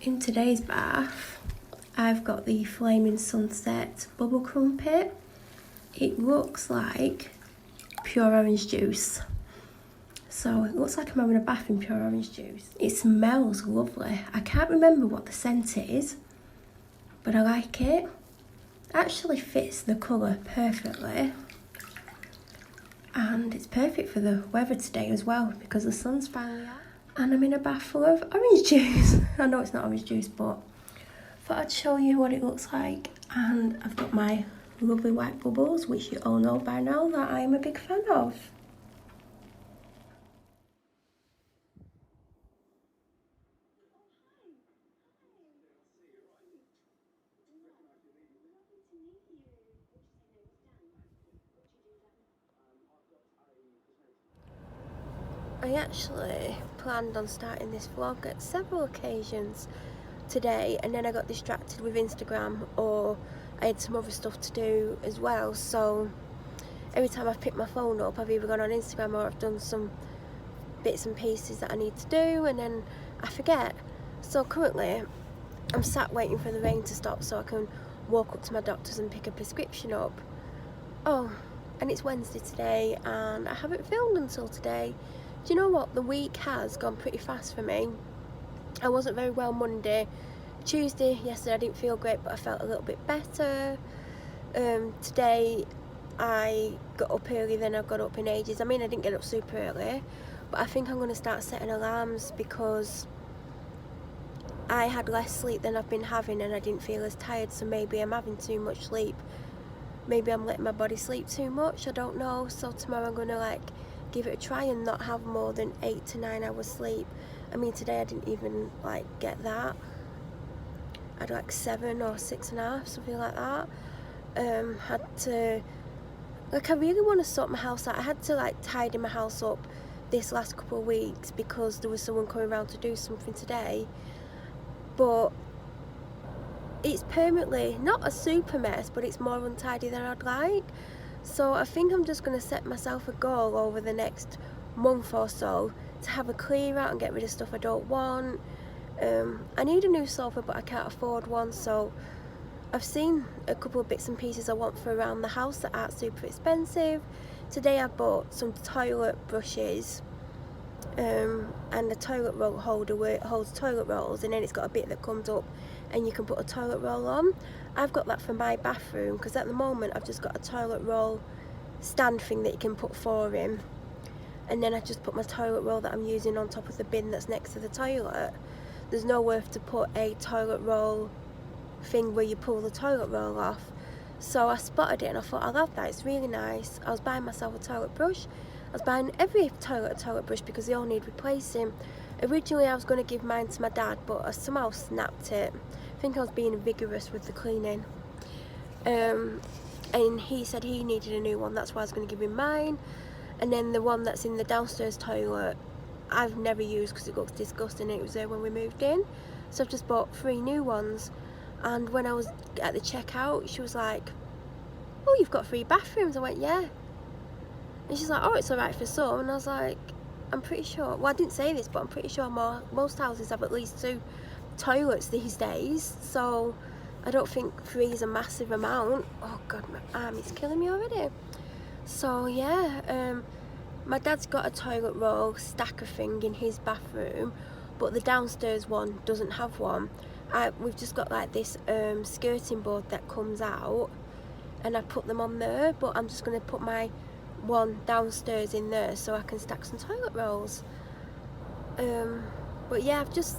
In today's bath, I've got the Flaming Sunset Bubble Crumpet. It looks like pure orange juice. So it looks like I'm having a bath in pure orange juice. It smells lovely. I can't remember what the scent is, but I like it. It actually fits the colour perfectly. And it's perfect for the weather today as well because the sun's finally out. And I'm in a bath full of orange juice. I know it's not orange juice, but I thought I'd show you what it looks like. And I've got my lovely white bubbles, which you all know by now that I'm a big fan of. I actually planned on starting this vlog at several occasions today, and then I got distracted with Instagram, or I had some other stuff to do as well. So every time I've picked my phone up, I've either gone on Instagram or I've done some bits and pieces that I need to do, and then I forget. So currently I'm sat waiting for the rain to stop so I can walk up to my doctor's and pick a prescription up. Oh, and it's Wednesday today and I haven't filmed until today. Do you know what? The week has gone pretty fast for me. I wasn't very well Monday. Tuesday, yesterday I didn't feel great, but I felt a little bit better. Today I got up earlier than I've got up in ages. I mean, I didn't get up super early, but I think I'm going to start setting alarms because I had less sleep than I've been having and I didn't feel as tired, so maybe I'm having too much sleep. Maybe I'm letting my body sleep too much, I don't know. So tomorrow I'm going to give it a try and not have more than 8 to 9 hours sleep. I mean, today I didn't even get that. I had 7 or 6.5, something like that. Had to, I really want to sort my house out. I had to tidy my house up this last couple of weeks because there was someone coming around to do something today. But it's permanently not a super mess, but it's more untidy than I'd like. So I think I'm just going to set myself a goal over the next month or so to have a clear out and get rid of stuff I don't want. I need a new sofa, but I can't afford one, so I've seen a couple of bits and pieces I want for around the house that aren't super expensive. Today I bought some toilet brushes and a toilet roll holder where it holds toilet rolls, and then it's got a bit that comes up and you can put a toilet roll on. I've got that for my bathroom because at the moment I've just got a toilet roll stand thing that you can put 4 in, and then I just put my toilet roll that I'm using on top of the bin that's next to the toilet. There's nowhere to put a toilet roll thing where you pull the toilet roll off. So I spotted it and I thought, I love that, it's really nice. I was buying myself a toilet brush. I was buying every toilet a toilet brush because they all need replacing. Originally I was going to give mine to my dad, but I somehow snapped it. I think I was being vigorous with the cleaning. And he said he needed a new one, that's why I was going to give him mine. And then the one that's in the downstairs toilet, I've never used because it looks disgusting. It was there when we moved in. So I've just bought 3 new ones. And when I was at the checkout, she was like, oh, you've got 3 bathrooms. I went, yeah. And she's like, oh, it's alright for some. And I was like, I'm pretty sure, well, I didn't say this, but I'm pretty sure most houses have at least 2 toilets these days. So I don't think 3 is a massive amount. Oh God, my arm is killing me already. So yeah, my dad's got a toilet roll stacker thing in his bathroom, but the downstairs one doesn't have one. We've just got this skirting board that comes out, and I put them on there, but I'm just going to put my one downstairs in there so I can stack some toilet rolls. But yeah, I've just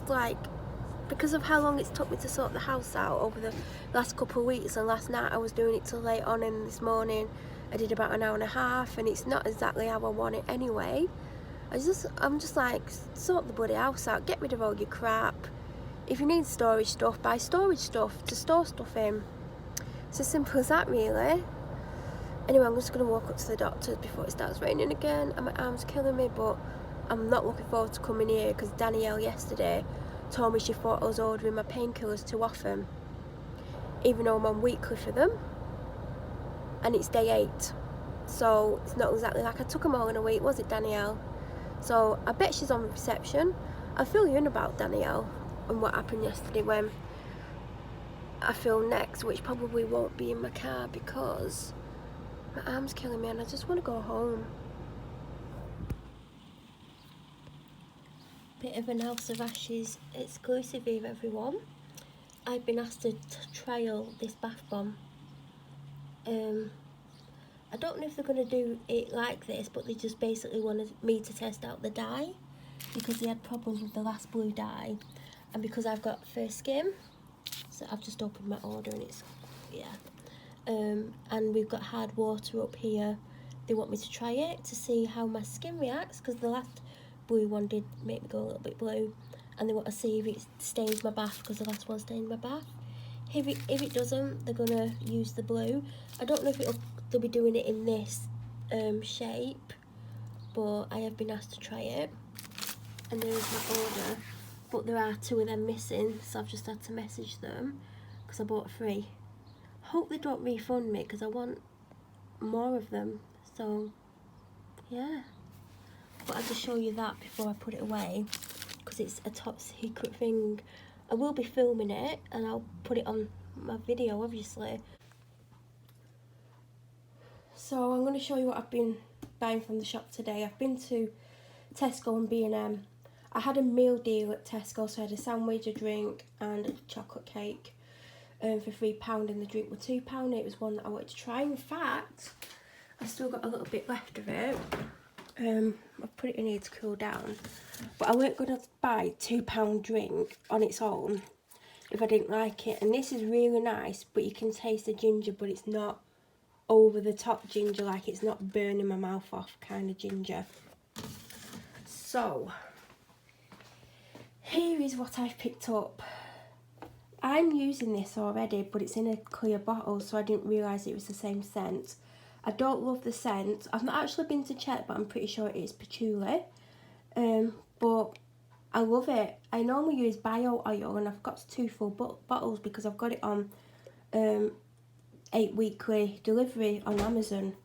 because of how long it's took me to sort the house out over the last couple of weeks, and last night I was doing it till late on, and this morning I did about an hour and a half, and it's not exactly how I want it anyway. I'm just sort the bloody house out, get rid of all your crap. If you need storage stuff, buy storage stuff to store stuff in. It's as simple as that, really. Anyway, I'm just going to walk up to the doctor's before it starts raining again, and my arm's killing me, but I'm not looking forward to coming here because Danielle yesterday told me she thought I was ordering my painkillers too often, even though I'm on weekly for them, and it's day 8, so it's not exactly like I took them all in a week, was it, Danielle? So I bet she's on reception. I'll fill you in about Danielle. and what happened yesterday when I film next, which probably won't be in my car because my arm's killing me and I just want to go home. Bit of an House of Ashes exclusive here, everyone. I've been asked to trial this bath bomb. I don't know if they're going to do it like this, but they just basically wanted me to test out the dye because they had problems with the last blue dye, and because I've got fair skin, so I've just opened my order and it's, yeah. And we've got hard water up here. They want me to try it to see how my skin reacts because the last blue one did make me go a little bit blue, and they want to see if it stains my bath because the last one stained my bath. If it doesn't, they're gonna use the blue. I don't know if they'll be doing it in this shape, but I have been asked to try it, and there is my order. But there are 2 of them missing, so I've just had to message them because I bought 3. Hope they don't refund me because I want more of them. So yeah, but I'll just show you that before I put it away because it's a top secret thing. I will be filming it and I'll put it on my video, obviously. So I'm going to show you what I've been buying from the shop today. I've been to Tesco and B&M. I had a meal deal at Tesco, so I had a sandwich, a drink and a chocolate cake for £3, and the drink were £2. It was one that I wanted to try. In fact, I've still got a little bit left of it. I've put it in here to cool down, but I weren't going to buy £2 drink on its own if I didn't like it. And this is really nice, but you can taste the ginger, but it's not over the top ginger, like it's not burning my mouth off kind of ginger. So here is what I've picked up. I'm using this already, but it's in a clear bottle, so I didn't realise it was the same scent. I don't love the scent. I've not actually been to check, but I'm pretty sure it is patchouli. But I love it. I normally use bio oil, and I've got 2 full bottles because I've got it on 8 weekly delivery on Amazon.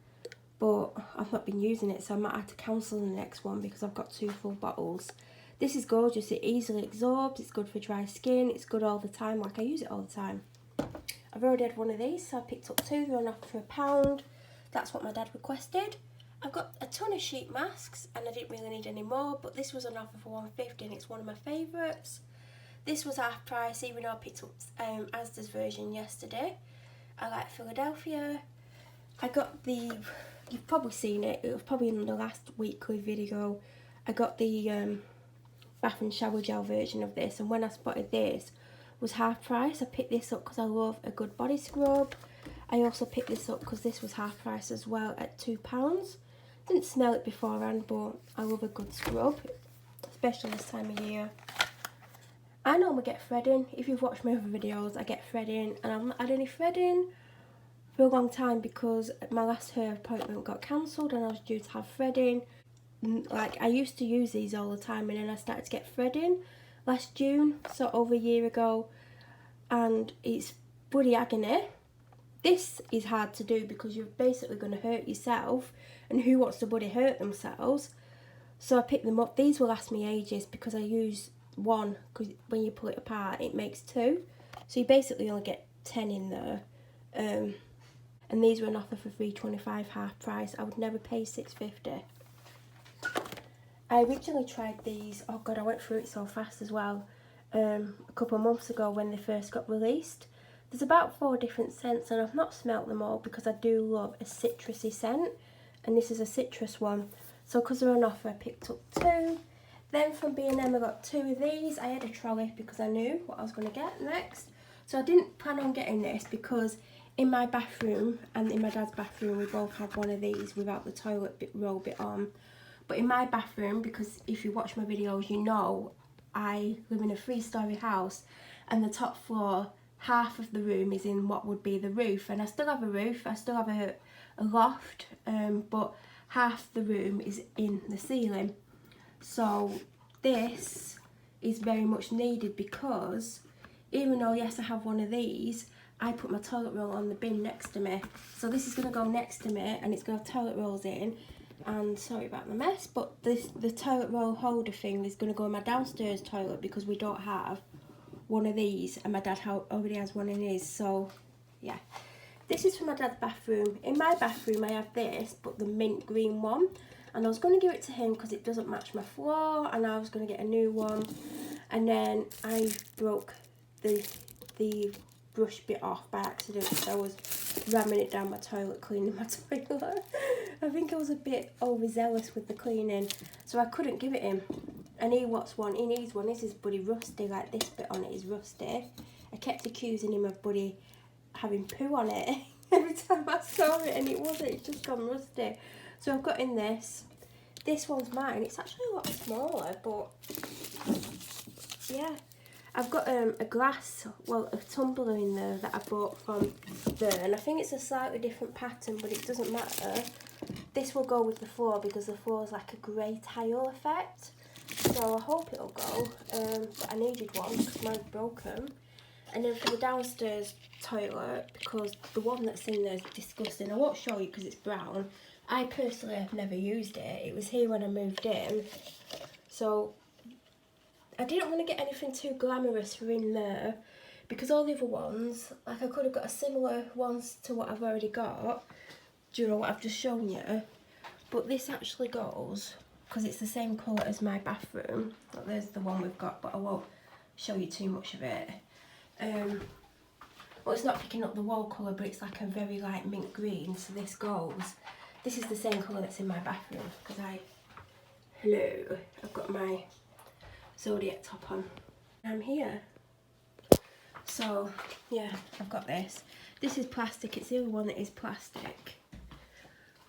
But I've not been using it, so I might have to cancel the next one because I've got 2 full bottles. This is gorgeous. It easily absorbs. It's good for dry skin. It's good all the time. Like, I use it all the time. I've already had one of these, so I picked up 2. They're on offer for £1. That's what my dad requested. I've got a ton of sheet masks and I didn't really need any more, but this was on offer for £1.50 and it's one of my favourites. This was half price, even though I picked up Asda's version yesterday. I like Philadelphia. I got the, you've probably seen it, it was probably in the last weekly video. I got the bath and shower gel version of this, and when I spotted this was half price, I picked this up because I love a good body scrub. I also picked this up because this was half price as well at £2. Didn't smell it beforehand, but I love a good scrub, especially this time of year. I normally get threading. If you've watched my other videos, I get threading, and I've not had any threading for a long time because my last hair appointment got cancelled and I was due to have threading. Like, I used to use these all the time, and then I started to get threading last June, so over a year ago, and it's bloody agony. This is hard to do because you're basically going to hurt yourself, and who wants to bloody hurt themselves? So I picked them up. These will last me ages because I use one, because when you pull it apart it makes 2, so you basically only get 10 in there. And these were an offer for £3.25 half price. I would never pay £6.50. I originally tried these, oh god, I went through it so fast as well, a couple of months ago when they first got released. There's about 4 different scents, and I've not smelt them all because I do love a citrusy scent, and this is a citrus one. So because they're on offer, I picked up 2. Then from B&M I got 2 of these. I had a trolley because I knew what I was going to get next. So I didn't plan on getting this because in my bathroom and in my dad's bathroom we both had one of these without the toilet roll bit on. But in my bathroom, because if you watch my videos you know I live in a 3-storey house, and the top floor, half of the room is in what would be the roof, and I still have a roof, I still have a loft, but half the room is in the ceiling. So this is very much needed because even though yes I have one of these, I put my toilet roll on the bin next to me. So this is going to go next to me and it's going to have toilet rolls in, and sorry about the mess, but the toilet roll holder thing is going to go in my downstairs toilet because we don't have one of these, and my dad already has one in his, so yeah. This is for my dad's bathroom. In my bathroom I have this, but the mint green one, and I was going to give it to him because it doesn't match my floor, and I was going to get a new one, and then I broke the brush bit off by accident because I was ramming it down my toilet, cleaning my toilet. I think I was a bit overzealous with the cleaning, so I couldn't give it him. And he wants one, he needs one. This is bloody rusty, like this bit on it is rusty. I kept accusing him of bloody having poo on it every time I saw it, and it wasn't, it's just gone rusty. So I've got in this. This one's mine. It's actually a lot smaller, but yeah. I've got a glass, well, a tumbler in there that I bought from there, and I think it's a slightly different pattern, but it doesn't matter. This will go with the floor because the floor is like a grey tile effect, so I hope it'll go, but I needed one because mine's broken. And then for the downstairs toilet, because the one that's in there is disgusting, I won't show you because it's brown. I personally have never used it. It was here when I moved in, so I didn't want to get anything too glamorous for in there, because all the other ones, like I could have got a similar ones to what I've already got, do you know what I've just shown you, but this actually goes, because it's the same colour as my bathroom. Like, there's the one we've got, but I won't show you too much of it. Well, it's not picking up the wall colour, but it's like a very light mint green, so this goes. This is the same colour that's in my bathroom, because I've got my Zodiac top on. I'm here. So yeah, I've got this. This is plastic, it's the only one that is plastic.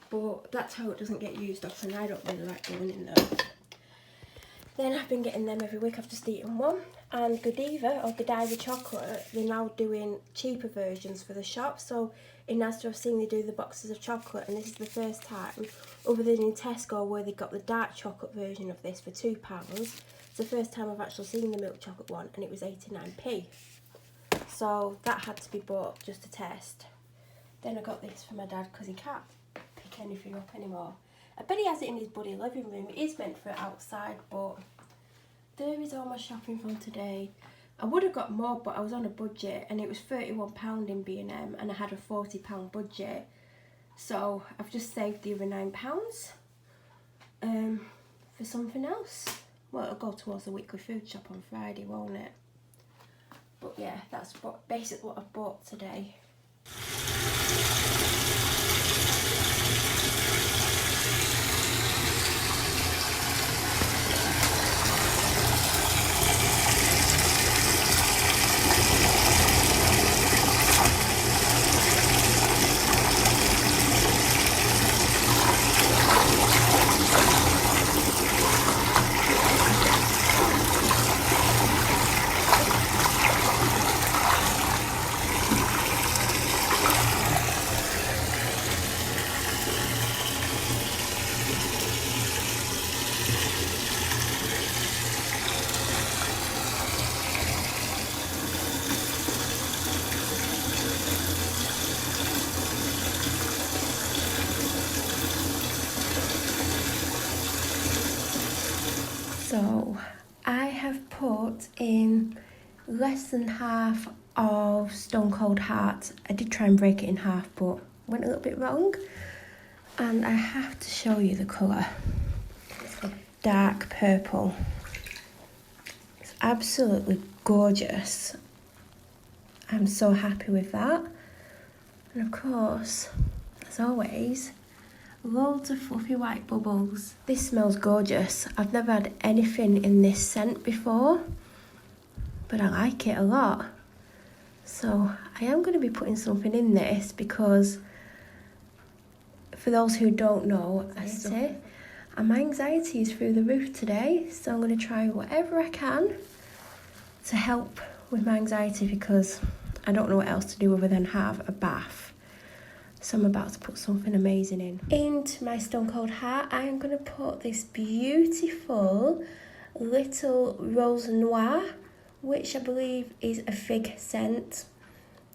But that's how it doesn't get used up, and I don't really like going in there. Then I've been getting them every week. I've just eaten one. And Godiva, or Godiva chocolate, they're now doing cheaper versions for the shop. So in Asda I've seen they do the boxes of chocolate, and this is the first time, other than in Tesco where they got the dark chocolate version of this for £2. It's the first time I've actually seen the milk chocolate one, and it was 89p. So that had to be bought just to test. Then I got this for my dad because he can't pick anything up anymore. I bet he has it in his bloody living room. It is meant for outside, but there is all my shopping from today. I would have got more, but I was on a budget, and it was £31 in B&M, and I had a £40 budget. So I've just saved the other £9 for something else. Well, it'll go towards the weekly food shop on Friday, won't it? But yeah, that's basically what I've bought today. So I have put in less than half of Stone Cold Heart. I did try and break it in half, but went a little bit wrong. And I have to show you the colour. It's a dark purple. It's absolutely gorgeous. I'm so happy with that. And of course, as always, loads of fluffy white bubbles. This smells gorgeous. I've never had anything in this scent before, but I like it a lot. So I am going to be putting something in this because, for those who don't know, my anxiety is through the roof today, so I'm going to try whatever I can to help with my anxiety because I don't know what else to do other than have a bath. So I'm about to put something amazing in. Into my Stone Cold Heart, I am going to put this beautiful little Rose Noir, which I believe is a fig scent.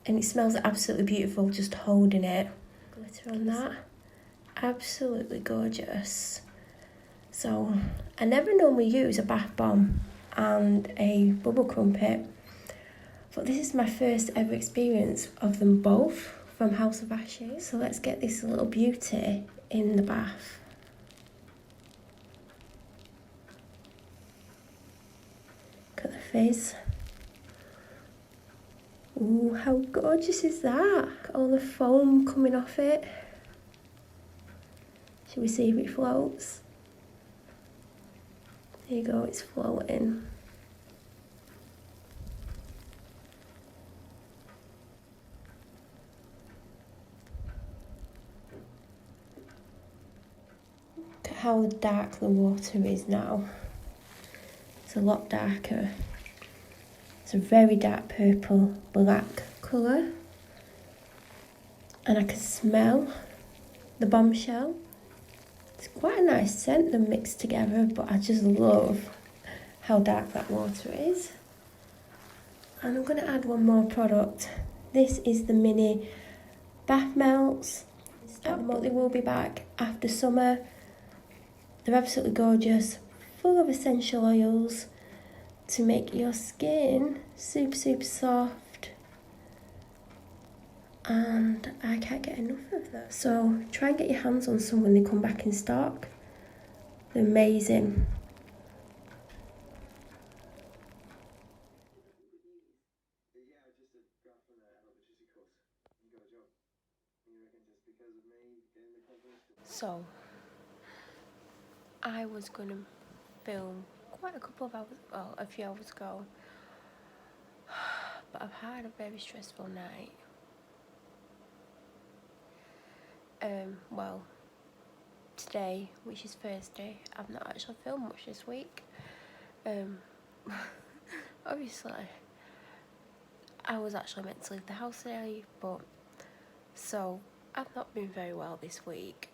And it smells absolutely beautiful just holding it. Glitter on that. Absolutely gorgeous. So I never normally use a bath bomb and a bubble crumpet, But this is my first ever experience of them both from House of Ashes. So let's get this little beauty in the bath. Look at the fizz. Ooh, how gorgeous is that? All the foam coming off it. Should we see if it floats? There you go, it's floating. Look at how dark the water is now. It's a lot darker. It's a very dark purple black colour. And I can smell the bombshell. It's quite a nice scent, them mixed together, but I just love how dark that water is. And I'm going to add one more product. This is the mini bath melts. But they will be back after summer. They're absolutely gorgeous, full of essential oils to make your skin super, super soft. And I can't get enough of them. So try and get your hands on some when they come back in stock. They're amazing. So I was going to film quite a couple of hours, well, a few hours ago, but I've had a very stressful night. Well, today, which is Thursday, I've not actually filmed much this week. Obviously, I was actually meant to leave the house today, but so I've not been very well this week.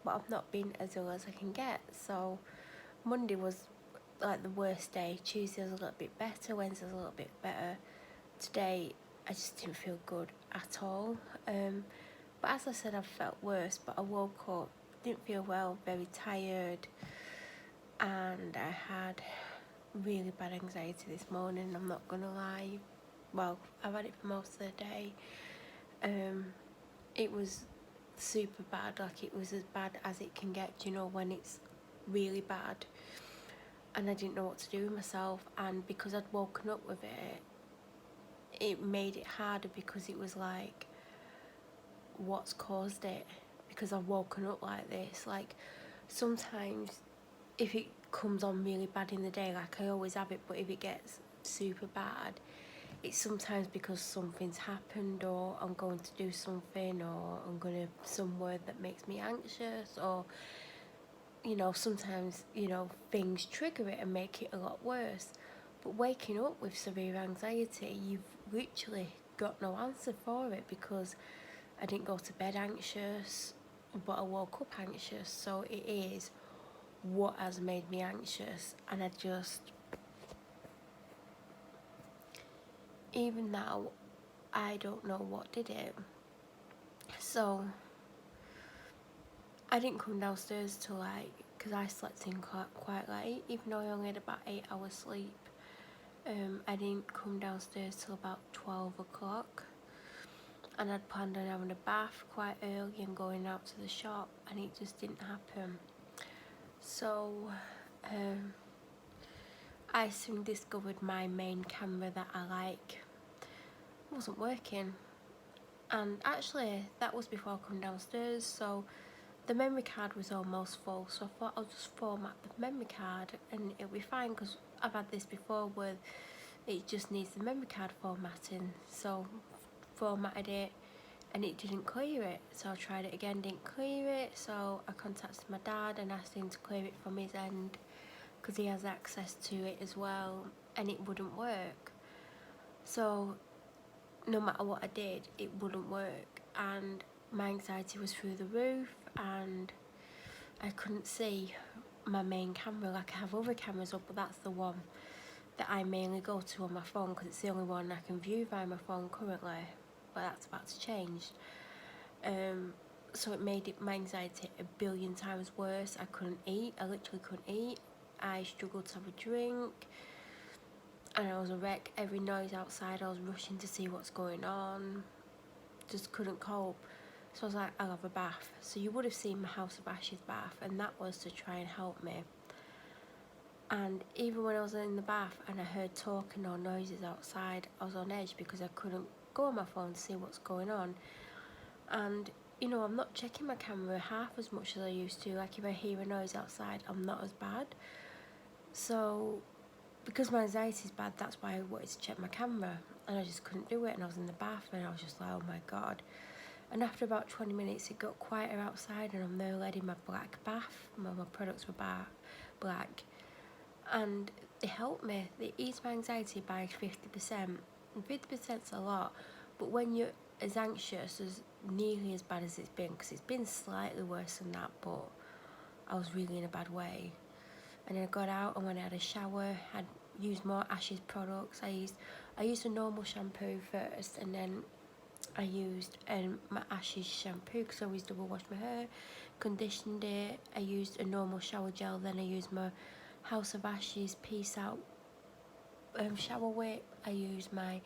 But I've not been as ill as I can get. So Monday was like the worst day. Tuesday was a little bit better. Wednesday was a little bit better. Today I just didn't feel good at all. But as I said, I've felt worse. But I woke up, didn't feel well, very tired, and I had really bad anxiety this morning. I'm not gonna lie. Well, I've had it for most of the day. It was super bad, like it was as bad as it can get, you know, when it's really bad, and I didn't know what to do with myself. And because I'd woken up with it, it made it harder, because it was like, what's caused it? Because I've woken up like this. Like, sometimes if it comes on really bad in the day, like I always have it, but if it gets super bad, it's sometimes because something's happened, or I'm going to do something, or I'm going to some word that makes me anxious, or, you know, sometimes, you know, things trigger it and make it a lot worse. But waking up with severe anxiety, you've literally got no answer for it, because I didn't go to bed anxious, but I woke up anxious. So it is what has made me anxious, and I just, even now, I don't know what did it. So I didn't come downstairs till like, because I slept in quite late, even though I only had about 8 hours sleep. I didn't come downstairs till about 12 o'clock, and I'd planned on having a bath quite early and going out to the shop, and it just didn't happen. So I soon discovered my main camera that I like wasn't working. And actually that was before I come downstairs, so the memory card was almost full, so I thought I'll just format the memory card and it'll be fine, because I've had this before where it just needs the memory card formatting. So formatted it and it didn't clear it, so I tried it again, didn't clear it. So I contacted my dad and asked him to clear it from his end, because he has access to it as well, and it wouldn't work. So no matter what I did, it wouldn't work, and my anxiety was through the roof, and I couldn't see my main camera. Like, I have other cameras up, but that's the one that I mainly go to on my phone, because it's the only one I can view via my phone currently, but that's about to change. So it made my anxiety a billion times worse. I couldn't eat, I literally couldn't eat. I struggled to have a drink. and I was a wreck. Every noise outside, I was rushing to see what's going on. Just couldn't cope. So I was like, I'll have a bath. So you would have seen my House of Ashes bath, and that was to try and help me. And even when I was in the bath and I heard talking or noises outside, I was on edge because I couldn't go on my phone to see what's going on. And you know, I'm not checking my camera half as much as I used to. Like if I hear a noise outside, I'm not as bad. So because my anxiety is bad, that's why I wanted to check my camera, and I just couldn't do it. And I was in the bath and I was just like, oh my god. And after about 20 minutes it got quieter outside, and I'm now led in my black bath. My products were black, and they helped me. They eased my anxiety by 50%. And 50%'s a lot, but when you're as anxious as nearly as bad as it's been, because it's been slightly worse than that, but I was really in a bad way. And then I got out, and when I had a shower, I'd used more Ashes products. I used a normal shampoo first, and then I used my Ashes shampoo because I always double wash my hair, conditioned it. I used a normal shower gel, then I used my House of Ashes Peace Out shower whip. I used my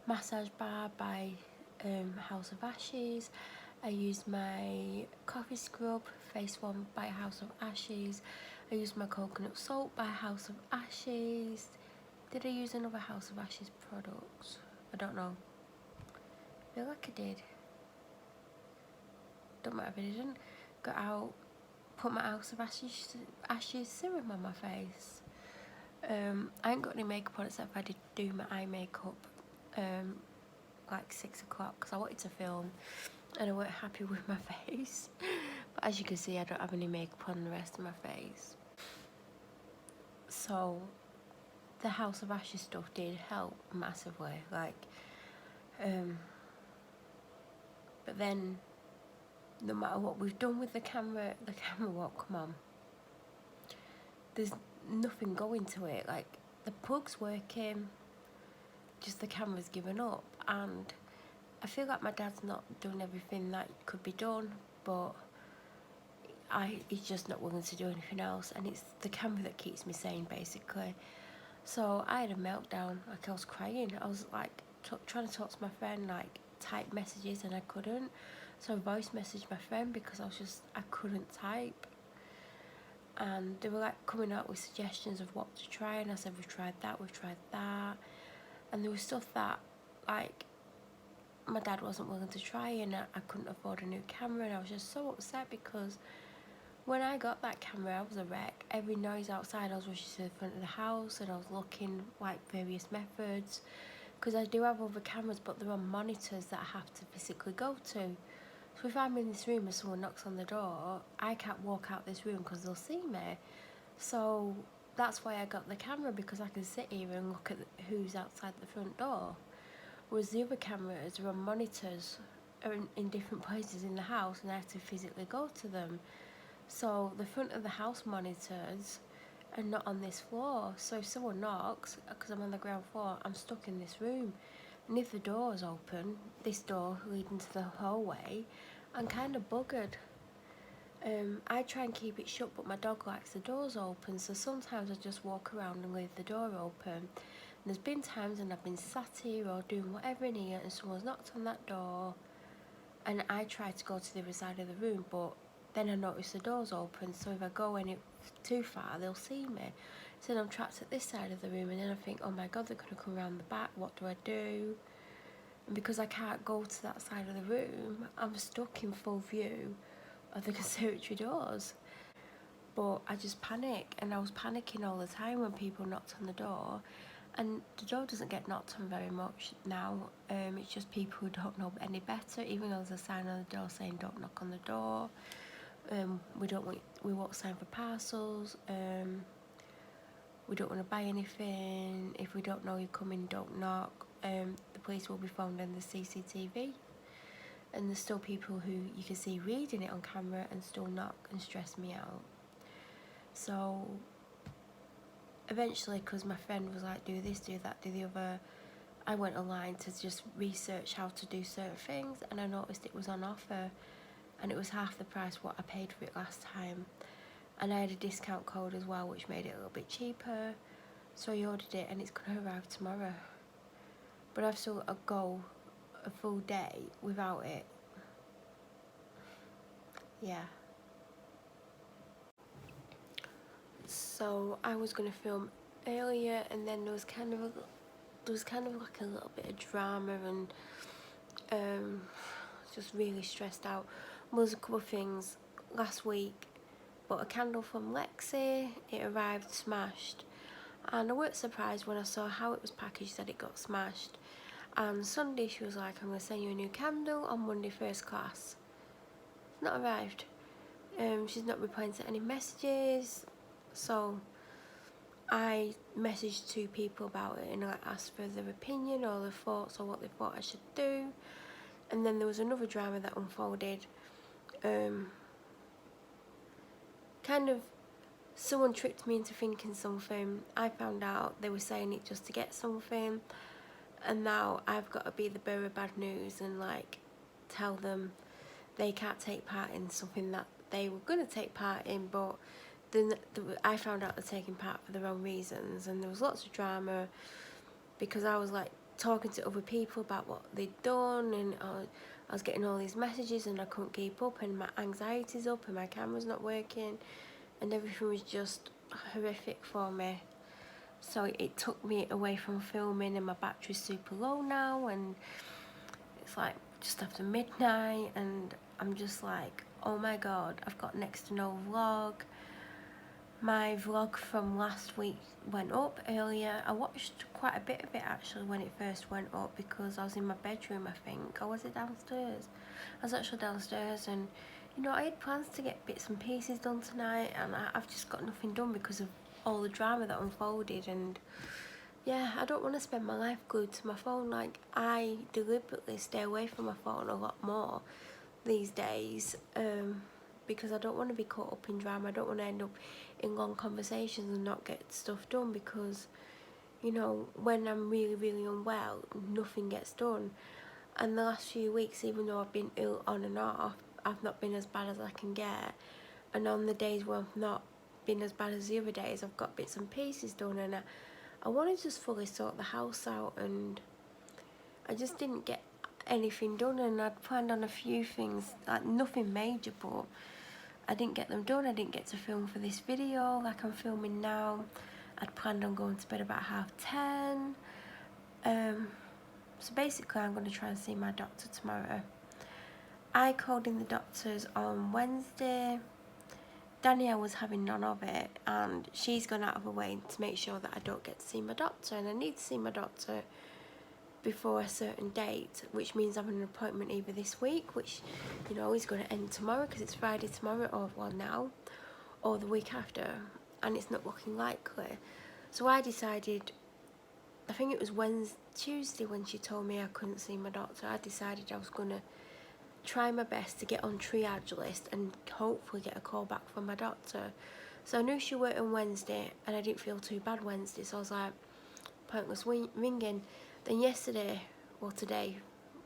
massage bar by House of Ashes. I used my coffee scrub face one by House of Ashes. I used my coconut soap by House of Ashes. Did I use another House of Ashes product? I don't know. I feel like I did. Don't matter if I didn't. Got out, put my House of Ashes serum on my face. I ain't got any makeup on except I did do my eye makeup like 6 o'clock because I wanted to film and I weren't happy with my face. But as you can see, I don't have any makeup on the rest of my face. So the House of Ashes stuff did help massively, like but then no matter what we've done with the camera won't come on. There's nothing going to it. Like the plug's working, just the camera's given up. And I feel like my dad's not done everything that could be done, but he's just not willing to do anything else, and it's the camera that keeps me sane basically. So I had a meltdown. Like I was crying. I was like trying to talk to my friend, like type messages, and I couldn't. So I voice messaged my friend because I couldn't type. And they were like coming out with suggestions of what to try, and I said we've tried that, and there was stuff that like my dad wasn't willing to try, and I couldn't afford a new camera, and I was just so upset because when I got that camera I was a wreck. Every noise outside I was rushing to the front of the house, and I was looking like various methods because I do have other cameras, but they're on monitors that I have to physically go to. So if I'm in this room and someone knocks on the door, I can't walk out this room because they'll see me. So that's why I got the camera, because I can sit here and look at who's outside the front door. Whereas the other cameras are on monitors, are in different places in the house, and I have to physically go to them. So the front of the house monitors are not on this floor. So if someone knocks, because I'm on the ground floor, I'm stuck in this room. And if the door is open, this door leading to the hallway, I'm kind of buggered. I try and keep it shut, but my dog likes the doors open, so sometimes I just walk around and leave the door open. And there's been times when I've been sat here or doing whatever in here and someone's knocked on that door, and I try to go to the other side of the room, but then I notice the door's open, so if I go any too far they'll see me. So then I'm trapped at this side of the room, and then I think, oh my god, they're going to come around the back, what do I do? And because I can't go to that side of the room, I'm stuck in full view of the conservatory doors. But I just panic, and I was panicking all the time when people knocked on the door. And the door doesn't get knocked on very much now. It's just people who don't know any better, even though there's a sign on the door saying don't knock on the door. We won't sign for parcels. We don't want to buy anything. If we don't know you're coming, don't knock. The police will be found in the CCTV. And there's still people who you can see reading it on camera and still knock and stress me out. So eventually, because my friend was like, do this, do that, do the other, I went online to just research how to do certain things, and I noticed it was on offer, and it was half the price what I paid for it last time. And I had a discount code as well, which made it a little bit cheaper. So I ordered it and it's gonna arrive tomorrow. But I've still got to go a full day without it. Yeah. So I was gonna film earlier, and then there was kind of like a little bit of drama, and just really stressed out. There was a couple of things last week. Bought a candle from Lexi. It arrived smashed, and I weren't surprised when I saw how it was packaged that it got smashed. And Sunday she was like, I'm gonna send you a new candle on Monday first class. It's not arrived. She's not replying to any messages, so I messaged 2 people about it and I asked for their opinion or their thoughts or what they thought I should do. And then there was another drama that unfolded. Kind of, someone tricked me into thinking something. I found out they were saying it just to get something, and now I've got to be the bearer of bad news and like tell them they can't take part in something that they were going to take part in, but then I found out they're taking part for their own reasons. And there was lots of drama because I was like talking to other people about what they'd done, and I was getting all these messages and I couldn't keep up, and my anxiety's up and my camera's not working, and everything was just horrific for me. So it took me away from filming, and my battery's super low now, and it's like just after midnight, and I'm just like, oh my god, I've got next to no vlog. My vlog from last week went up earlier. I watched quite a bit of it actually when it first went up, because I was in my bedroom, I think. Or was it downstairs? I was actually downstairs, and you know, I had plans to get bits and pieces done tonight, and I've just got nothing done because of all the drama that unfolded. And yeah, I don't want to spend my life glued to my phone. Like, I deliberately stay away from my phone a lot more these days, because I don't want to be caught up in drama. I don't want to end up in long conversations and not get stuff done, because you know, when I'm really, really unwell, nothing gets done. And the last few weeks, even though I've been ill on and off, I've not been as bad as I can get. And on the days where I've not been as bad as the other days, I've got bits and pieces done, and I want to just fully sort the house out, and I just didn't get anything done. And I'd planned on a few things, like nothing major, but I didn't get them done. I didn't get to film for this video like I'm filming now. I'd planned on going to bed about 10:30. So basically I'm going to try and see my doctor tomorrow. I called in the doctors on Wednesday. Danielle was having none of it, and she's gone out of her way to make sure that I don't get to see my doctor, and I need to see my doctor before a certain date, which means I'm an appointment either this week, which you know is going to end tomorrow because it's Friday tomorrow, or well now, or the week after, and it's not looking likely. So I decided, I think it was Tuesday when she told me I couldn't see my doctor, I decided I was going to try my best to get on triage list and hopefully get a call back from my doctor. So I knew she worked on Wednesday, and I didn't feel too bad Wednesday, so I was like, pointless ringing. Then yesterday, well today,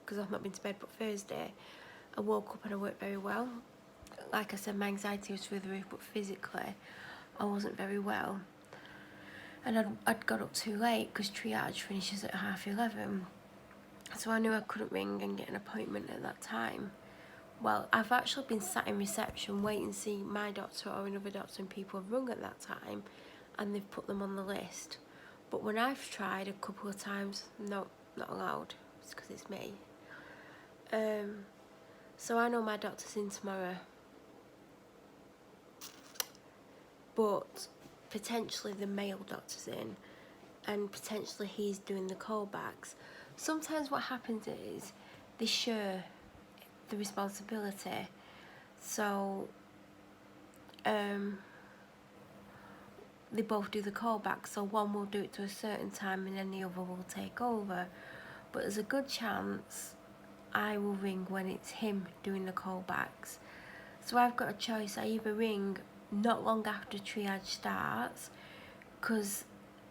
because I've not been to bed, but Thursday, I woke up and I worked very well. Like I said, my anxiety was through the roof, but physically I wasn't very well. And I'd got up too late because triage finishes at 11:30. So I knew I couldn't ring and get an appointment at that time. Well, I've actually been sat in reception waiting to see my doctor or another doctor, and people have rung at that time and they've put them on the list. But when I've tried a couple of times, no, not allowed. It's because it's me. So I know my doctor's in tomorrow, but potentially the male doctor's in, and potentially he's doing the callbacks. Sometimes what happens is they share the responsibility. So they both do the callback, so one will do it to a certain time and then the other will take over. But there's a good chance I will ring when it's him doing the callbacks. So I've got a choice. I either ring not long after triage starts, because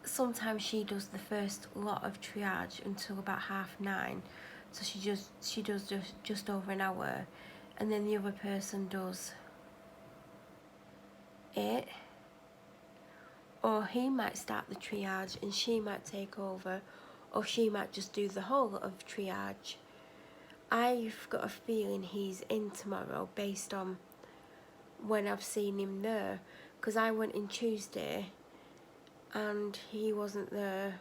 sometimes she does the first lot of triage until about 9:30, so she does just over an hour, and then the other person does it. or he might start the triage and she might take over, or she might just do the whole of triage. I've got a feeling he's in tomorrow based on when I've seen him there, because I went in Tuesday and he wasn't there,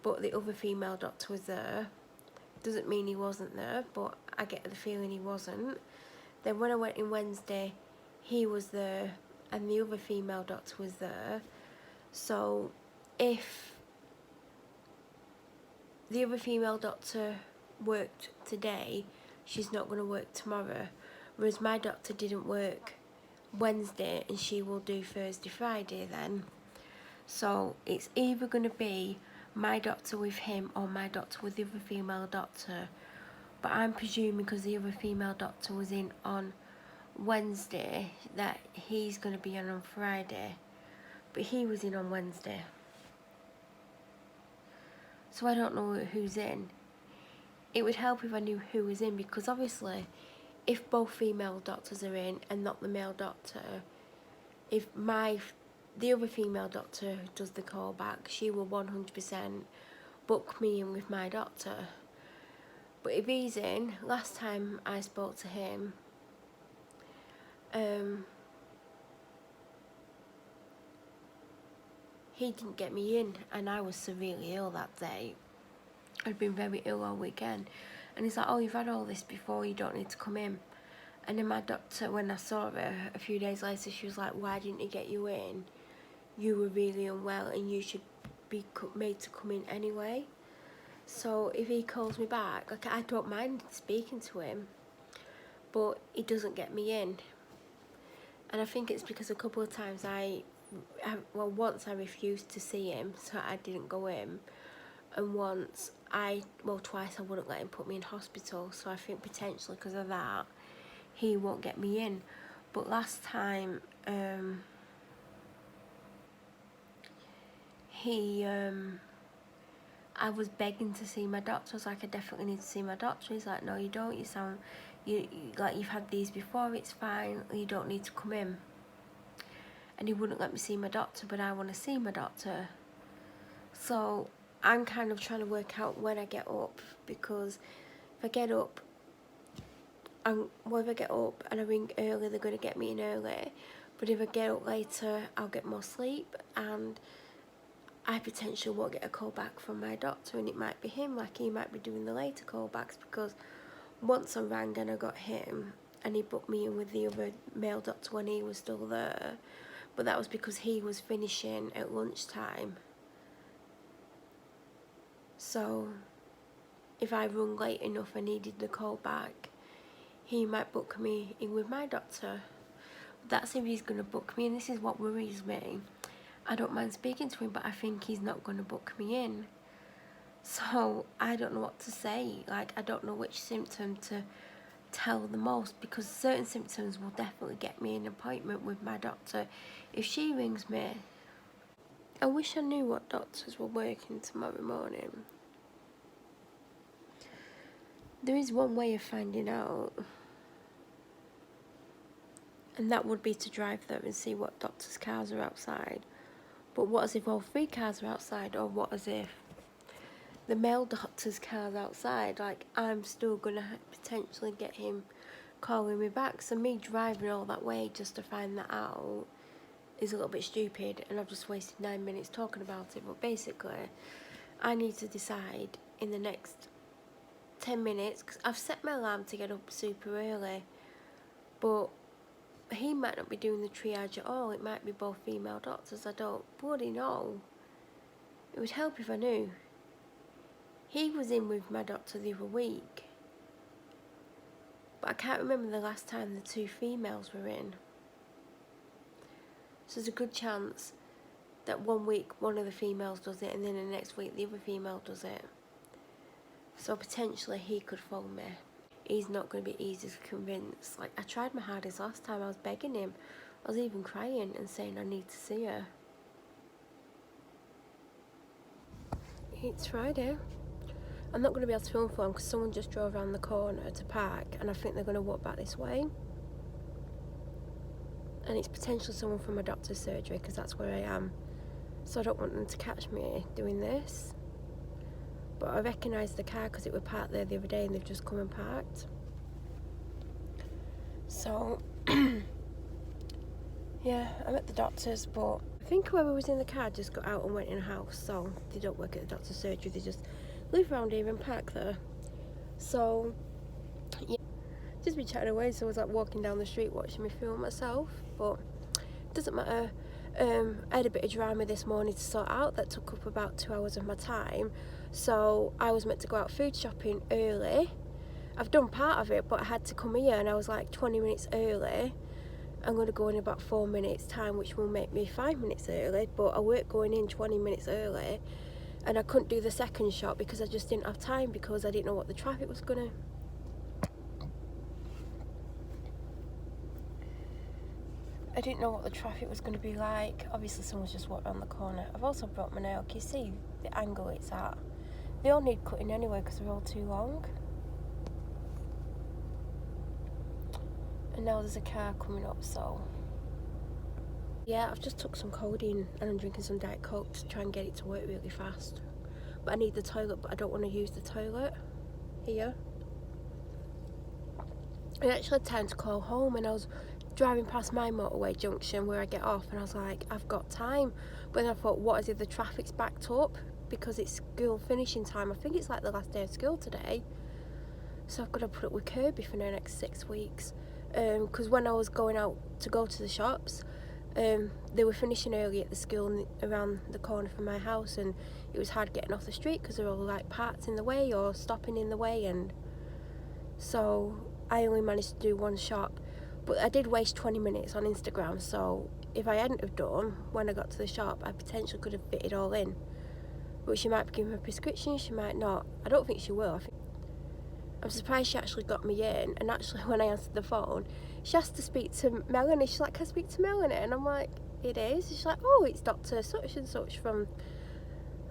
but the other female doctor was there. Doesn't mean he wasn't there, but I get the feeling he wasn't. Then when I went in Wednesday, he was there and the other female doctor was there. So if the other female doctor worked today, she's not going to work tomorrow, whereas my doctor didn't work Wednesday and she will do Thursday, Friday then. So it's either going to be my doctor with him or my doctor with the other female doctor, but I'm presuming because the other female doctor was in on Wednesday that he's going to be in on Friday, but he was in on Wednesday, so I don't know who's in. It would help if I knew who was in, because obviously if both female doctors are in and not the male doctor, if the other female doctor does the call back, she will 100% book me in with my doctor. But if he's in, last time I spoke to him, he didn't get me in, and I was severely ill that day. I'd been very ill all weekend, and he's like, oh, you've had all this before, you don't need to come in. And then my doctor, when I saw her a few days later, she was like, why didn't he get you in? You were really unwell and you should be made to come in anyway. So if he calls me back, like, I don't mind speaking to him, but he doesn't get me in. And I think it's because a couple of times once I refused to see him, so I didn't go in, and twice I wouldn't let him put me in hospital, so I think potentially because of that he won't get me in. But last time I was begging to see my doctor. I was like, I definitely need to see my doctor. He's like, no you don't, like you've had these before, it's fine, you don't need to come in. And he wouldn't let me see my doctor, but I want to see my doctor. So I'm kind of trying to work out when I get up, because if I get up and I ring early, they're going to get me in early. But if I get up later, I'll get more sleep, and I potentially won't get a call back from my doctor, and it might be him, like he might be doing the later callbacks, because once I rang and I got him, and he booked me in with the other male doctor when he was still there, but that was because he was finishing at lunchtime. So if I rung late enough and needed the call back, he might book me in with my doctor. That's if he's going to book me, and this is what worries me. I don't mind speaking to him, but I think he's not going to book me in. So I don't know what to say. Like, I don't know which symptom to tell the most, because certain symptoms will definitely get me an appointment with my doctor if she rings me. I wish I knew what doctors were working tomorrow morning. There is one way of finding out, and that would be to drive there and see what doctors' cars are outside. But what as if all 3 cars are outside, or what as if the male doctor's car's outside? Like, I'm still going to potentially get him calling me back. So me driving all that way just to find that out is a little bit stupid, and I've just wasted 9 minutes talking about it. But basically, I need to decide in the next 10 minutes, because I've set my alarm to get up super early, but he might not be doing the triage at all. It might be both female doctors. I don't bloody know. It would help if I knew. He was in with my doctor the other week, but I can't remember the last time the 2 females were in. So there's a good chance that one week one of the females does it, and then the next week the other female does it. So potentially he could phone me. He's not going to be easy to convince. Like, I tried my hardest last time. I was begging him. I was even crying and saying I need to see her. It's Friday. I'm not going to be able to film for him because someone just drove around the corner to park, and I think they're going to walk back this way. And it's potentially someone from my doctor's surgery, because that's where I am. so I don't want them to catch me doing this. But I recognised the car because it was parked there the other day and they've just come and parked. So yeah, I'm at the doctor's, but I think whoever was in the car just got out and went in a house, so they don't work at the doctor's surgery, they just live around here and park there. So yeah, just been chatting away, so I was like walking down the street watching me film myself, but it doesn't matter. I had a bit of drama this morning to sort out that took up about 2 hours of my time. So I was meant to go out food shopping early. I've done part of it, but I had to come here and I was like 20 minutes early. I'm going to go in about 4 minutes time, which will make me 5 minutes early, but I weren't going in 20 minutes early, and I couldn't do the second shop because I just didn't have time, because I didn't know what the traffic was going to be like. Obviously someone's just walked around the corner. I've also brought my nail. Can you see the angle it's at? They all need cutting anyway because they're all too long. And now there's a car coming up, so yeah, I've just took some codeine and I'm drinking some Diet Coke to try and get it to work really fast. But I need the toilet, but I don't want to use the toilet here. I actually had time to call home, and I was driving past my motorway junction where I get off, and I was like, I've got time. But then I thought, what is it, the traffic's backed up because it's school finishing time. I think it's like the last day of school today, so I've got to put up with Kirby for the next 6 weeks. Because when I was going out to go to the shops, they were finishing early at the school around the corner from my house, and it was hard getting off the street because there were all like parts in the way or stopping in the way, and so I only managed to do one shop. But I did waste 20 minutes on Instagram, so if I hadn't have done, when I got to the shop, I potentially could have fit it all in. But she might be giving me a prescription, she might not. I don't think she will. I'm surprised she actually got me in, and actually when I answered the phone, she asked to speak to Melanie. She's like, can I speak to Melanie? And I'm like, it is. She's like, oh, it's Dr. such and such from...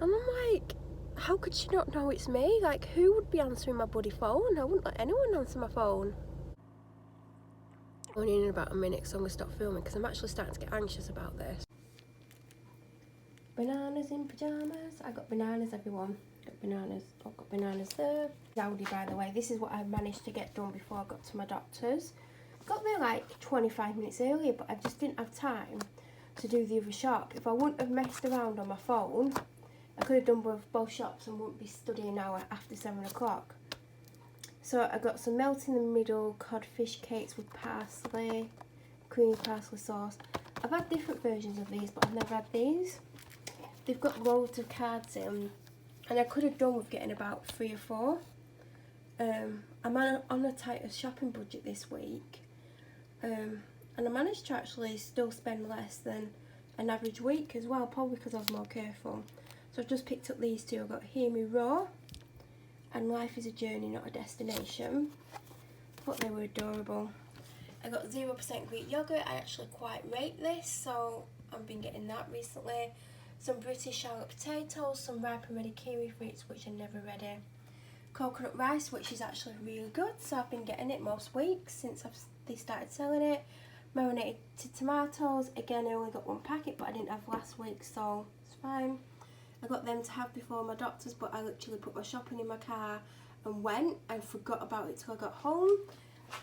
And I'm like, how could she not know it's me? Like, who would be answering my bloody phone? I wouldn't let anyone answer my phone. Only in about a minute, so I'm going to stop filming because I'm actually starting to get anxious about this. Bananas in pyjamas. I got bananas, everyone. Got bananas. I've got bananas there. Aldi, by the way. This is what I managed to get done before I got to my doctor's. Got there like 25 minutes earlier, but I just didn't have time to do the other shop. If I wouldn't have messed around on my phone, I could have done both shops and wouldn't be studying now after 7 o'clock. So I got some melt in the middle codfish cakes with parsley, creamy parsley sauce. I've had different versions of these, but I've never had these. They've got loads of cards in, and I could have done with getting about 3 or 4. I'm on a tighter shopping budget this week, and I managed to actually still spend less than an average week as well, probably because I was more careful. So I've just picked up these two. I've got Hear Me Raw and Life is a Journey, Not a Destination. I thought they were adorable. I got 0% Greek yogurt. I actually quite rate this, so I've been getting that recently. Some British shallot potatoes, some ripe and ready kiwi fruits, which are never ready. Coconut rice, which is actually really good, so I've been getting it most weeks since they started selling it. Marinated tomatoes, again I only got 1 packet, but I didn't have last week, so it's fine. I got them to have before my doctor's, but I literally put my shopping in my car and went and forgot about it till I got home.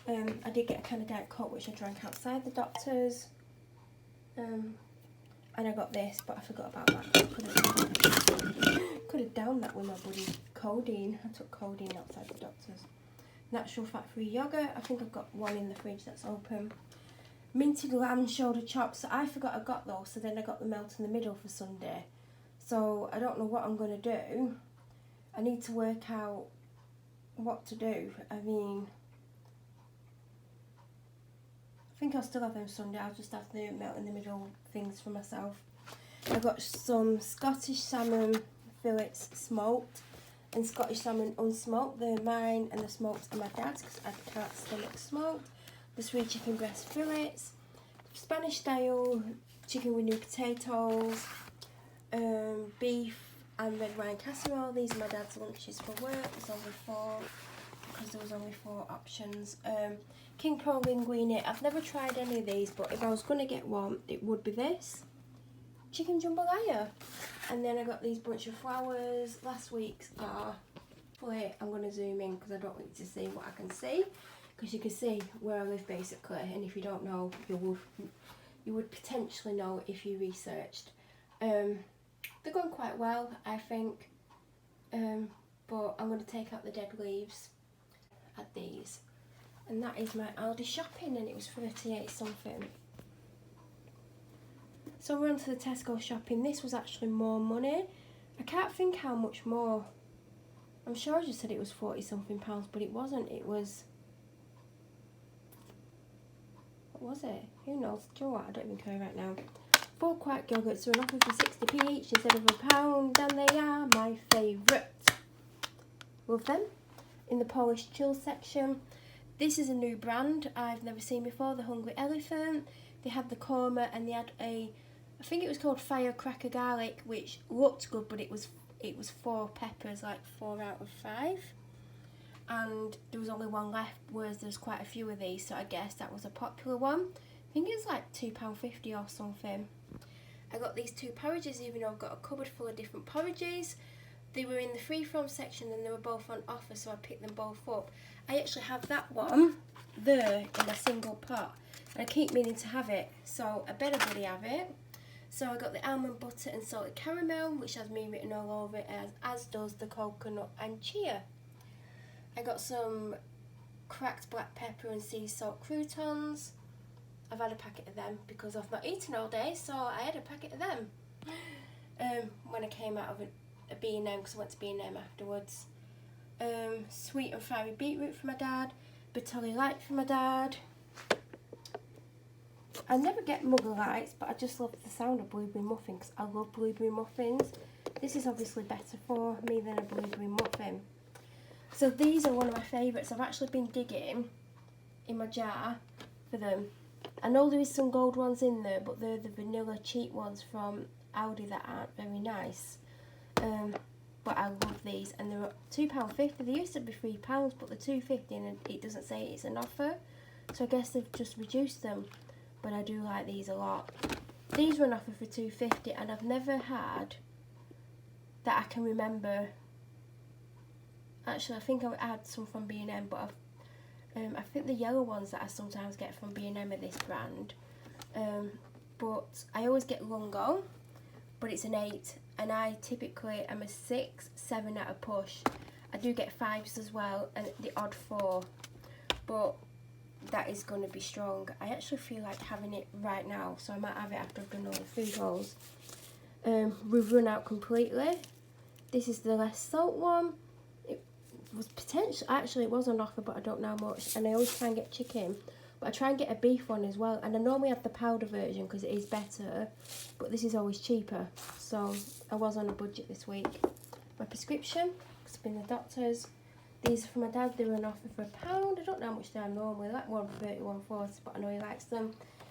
I did get a can of Diet Coke, which I drank outside the doctor's. And I got this, but I forgot about that. Could have downed that with my bloody codeine. I took codeine outside the doctor's. Natural fat-free yogurt. I think I've got 1 in the fridge that's open. Minted lamb shoulder chops. So I forgot I got those, so then I got the melt in the middle for Sunday. So I don't know what I'm going to do. I need to work out what to do. I mean, I think I'll still have them Sunday. I'll just have the melt in the middle things for myself. I got some Scottish salmon fillets smoked and Scottish salmon unsmoked. They're mine, and the smoked are my dad's because I can't stomach smoked. The 3 chicken breast fillets, Spanish style chicken with new potatoes, beef and red wine casserole. These are my dad's lunches for work. There's only 4 because there was only 4 options. King Pro linguine. I've never tried any of these, but if I was going to get one, it would be this. chicken jambalaya. And then I got these bunch of flowers. Last week's are fully, I'm going to zoom in because I don't want you to see what I can see. Because you can see where I live basically, and if you don't know, you would potentially know if you researched. They're going quite well, I think, but I'm going to take out the dead leaves at these. And that is my Aldi shopping, and it was 38 something. So we're on to the Tesco shopping. This was actually more money. I can't think how much more. I'm sure I just said it was 40 something pounds, but it wasn't. It was, what was it? Who knows? Do you know what? I don't even care right now. 4 quark yogurts are an offer for 60p each instead of £1, and they are my favourite. Love them. In the Polish chill section, this is a new brand I've never seen before, the Hungry Elephant. They had the korma and they had a, I think it was called firecracker garlic, which looked good, but it was 4 peppers, like 4 out of 5. And there was only one left, whereas there's quite a few of these, so I guess that was a popular one. I think it's like £2.50 or something. I got these 2 porridges, even though I've got a cupboard full of different porridges. They were in the free from section and they were both on offer, so I picked them both up. I actually have that one there in a single pot, and I keep meaning to have it, so I better bloody have it. So I got the almond butter and salted caramel, which has me written all over it, as does the coconut and chia. I got some cracked black pepper and sea salt croutons. I've had a packet of them because I've not eaten all day, so I had a packet of them when I came out of a B&M, because I went to B&M afterwards. Sweet and fiery beetroot for my dad, Bertolli Light for my dad. I never get Mugger Lights, but I just love the sound of blueberry muffin because I love blueberry muffins. This is obviously better for me than a blueberry muffin. So these are one of my favourites. I've actually been digging in my jar for them. I know there is some gold ones in there, but they're the vanilla cheap ones from Aldi that aren't very nice. But I love these, and they're £2.50. They used to be £3, but they're £2.50, and it doesn't say it's an offer. So I guess they've just reduced them. But I do like these a lot. These were an offer for £2.50, and I've never had that I can remember. Actually, I think I had some from B&M, but I think the yellow ones that I sometimes get from B&M are this brand. But I always get Lungo, but it's an 8, and I typically am a 6, 7 at a push. I do get 5s as well, and the odd 4, but that is going to be strong. I actually feel like having it right now, so I might have it after I've done all the food hauls. We've run out completely. This is the less salt one. It was potentially, actually it was on offer, but I don't know much, and I always try and get chicken, but I try and get a beef one as well, and I normally have the powder version because it is better, but this is always cheaper, so I was on a budget this week. My prescription, because I've been to the doctor's. These are for my dad. They were on offer for £1. I don't know how much they are normally, like £1.30, £1.40, but I know he likes them.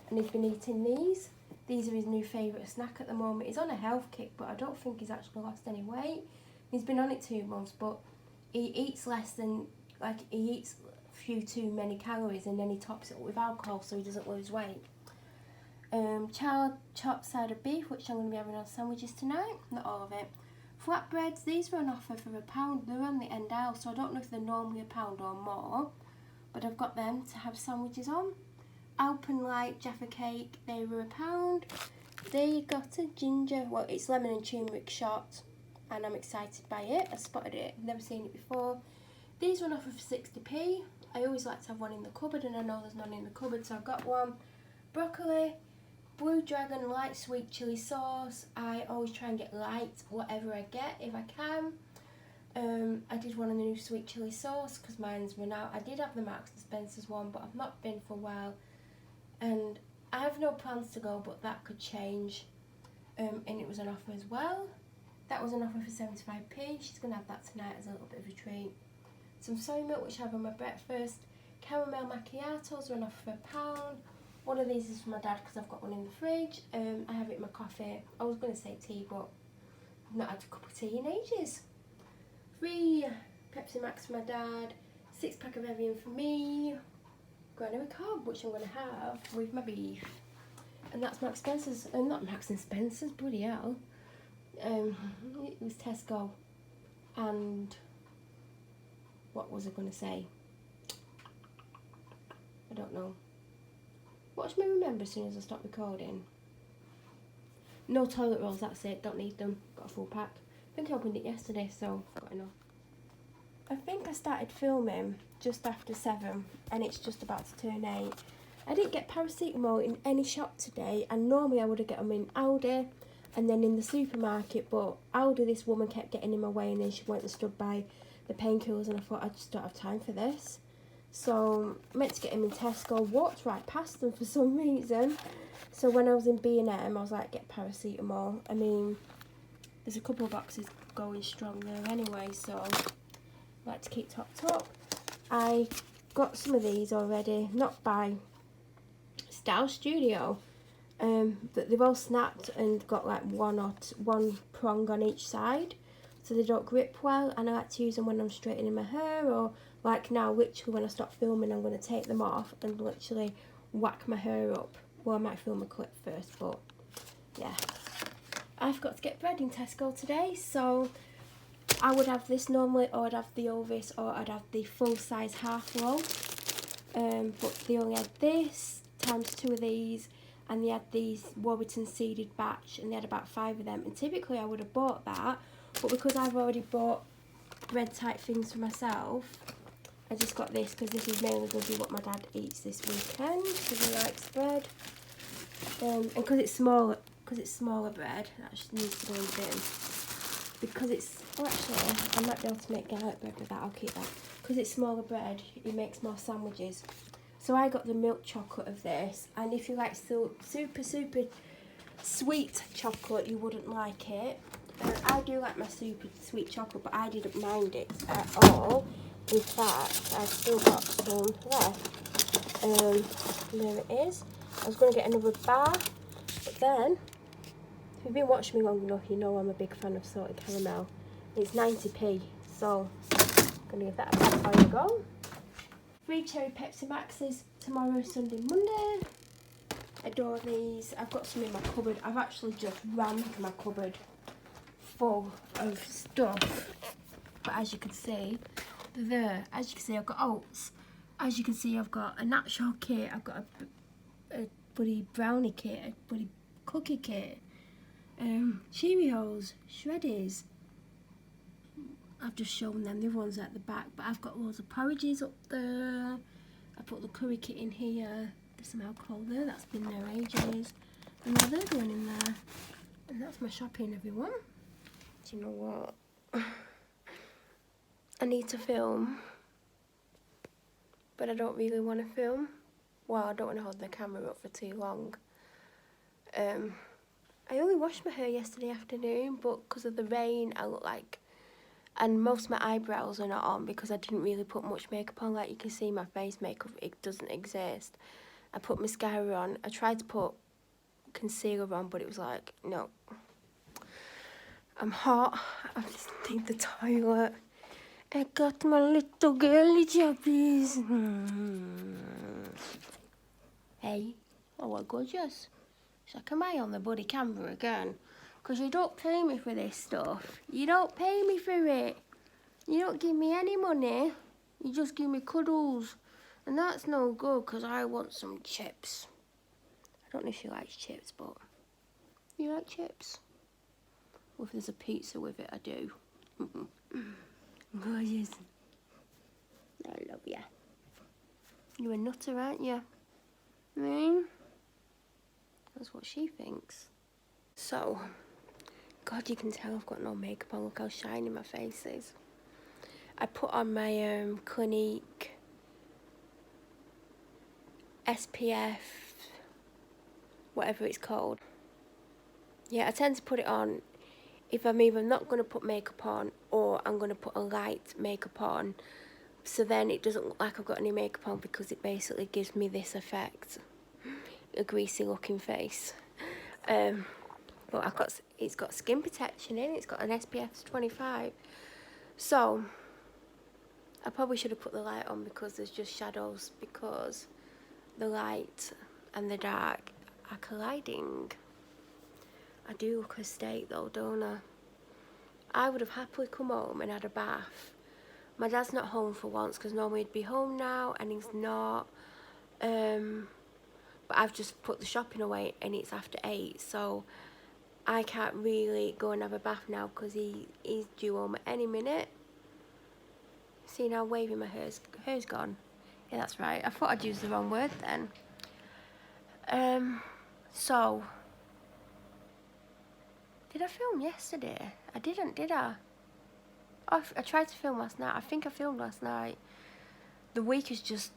And he's been eating these. These are his new favourite snack at the moment. He's on a health kick, but I don't think he's actually lost any weight. He's been on it 2 months, but he eats less than, like, he eats a few too many calories, and then he tops it up with alcohol so he doesn't lose weight. Charred chopped side of beef, which I'm going to be having on sandwiches tonight. Not all of it. Flatbreads, these were on offer for £1. They're on the end aisle, so I don't know if they're normally £1 or more, but I've got them to have sandwiches on. Alpenlight Jaffa cake, they were £1. They got a ginger, well, it's lemon and turmeric shot, and I'm excited by it. I spotted it, I've never seen it before. These were on offer for 60p. I always like to have one in the cupboard, and I know there's none in the cupboard, so I've got one. Broccoli, Blue Dragon light sweet chili sauce. I always try and get light whatever I get if I can. I did want a new sweet chili sauce because mine's run out. I did have the Marks and Spencer's one, but I've not been for a while, and I have no plans to go, but that could change. And it was an offer as well. That was an offer for 75p. She's going to have that tonight as a little bit of a treat. Some soy milk, which I have on my breakfast. Caramel macchiatos are an offer for £1. One of these is for my dad because I've got one in the fridge. I have it in my coffee. I was going to say tea, but I've not had a cup of tea in ages. 3 Pepsi Max for my dad. 6-pack of Evian for me. Granary Cobb, which I'm going to have with my beef. And that's Marks Spencer's, not Marks and Spencer's, bloody hell. It was Tesco. And what was I going to say? I don't know. Watch me remember as soon as I stop recording. No toilet rolls, that's it. Don't need them. Got a full pack. I think I opened it yesterday, so got enough. I think I started filming just after 7 and it's just about to turn 8. I didn't get paracetamol in any shop today, and normally I would have got them in Aldi and then in the supermarket, but Aldi, this woman kept getting in my way, and then she went and stood by the painkillers, and I thought I just don't have time for this. So I meant to get him in Tesco, walked right past them for some reason. So when I was in B&M, I was like, get paracetamol. I mean, there's a couple of boxes going strong there anyway, so I like to keep topped up. I got some of these already, not by Style Studio, but they've all snapped and got like one prong on each side, so they don't grip well, and I like to use them when I'm straightening my hair, or like now, literally when I stop filming, I'm going to take them off and literally whack my hair up. Well, I might film a clip first, but yeah. I've got to get bread in Tesco today, so I would have this normally, or I'd have the Ovis, or I'd have the full-size half loaf. But they only had this, times 2 of these, and they had these Warburton seeded batch, and they had about 5 of them. And typically I would have bought that, but because I've already bought bread type things for myself, I just got this because this is mainly going to be what my dad eats this weekend because he likes bread. And because it's smaller bread, that just needs to go in the bin. Because it's, oh actually, I might be able to make garlic bread with that, I'll keep that. Because it's smaller bread, he makes more sandwiches. So I got the milk chocolate of this, and if you like super sweet chocolate, you wouldn't like it. I do like my super sweet chocolate, but I didn't mind it at all. In fact, I've still got some left. There it is. I was going to get another bar, but then, if you've been watching me long enough, you know I'm a big fan of salted caramel. It's 90p, so I'm going to give that a before you go. 3 cherry Pepsi Maxes tomorrow, Sunday, Monday. Adore these. I've got some in my cupboard. I've actually just rammed my cupboard full of stuff. But as you can see, they're there. As you can see, I've got oats. As you can see, I've got a natural kit. I've got a bloody brownie kit, a bloody cookie kit. Cheerios, shreddies. I've just shown them, the other ones at the back, but I've got loads of porridges up there. I put the curry kit in here. There's some alcohol there, that's been there ages. And now they're going in there. And that's my shopping, everyone. Do you know what? I need to film, but I don't really want to film. Well, I don't want to hold the camera up for too long. I only washed my hair yesterday afternoon, but because of the rain, I look like... And most of my eyebrows are not on because I didn't really put much makeup on. Like you can see, my face makeup, it doesn't exist. I put mascara on. I tried to put concealer on, but it was like, no. I'm hot. I just need the toilet. I got my little girly jobbies. Hey, oh, what gorgeous. Check am I on the bloody camera again? Because you don't pay me for this stuff. You don't pay me for it. You don't give me any money. You just give me cuddles. And that's no good because I want some chips. I don't know if she likes chips, but... You like chips? Well, if there's a pizza with it, I do. Gorgeous. I love you. You're a nutter, aren't you? That's what she thinks. So... God, you can tell I've got no makeup on. Look how shiny my face is. I put on my Clinique SPF, whatever it's called. Yeah, I tend to put it on if I'm either not going to put makeup on or I'm going to put a light makeup on. So then it doesn't look like I've got any makeup on because it basically gives me this effect. A greasy looking face. But it's got skin protection in it. It's got an SPF 25. So, I probably should have put the light on because there's just shadows. Because the light and the dark, are colliding. I do look a state though, don't I? I would have happily come home and had a bath. My dad's not home for once because normally he'd be home now, and he's not. But I've just put the shopping away and it's after 8, so I can't really go and have a bath now because he's due home at any minute. See, now waving my hair's gone. Yeah, that's right. I thought I'd used the wrong word then. So did I film yesterday? I didn't, did I? Oh, I tried to film last night. I think I filmed last night. The week is just...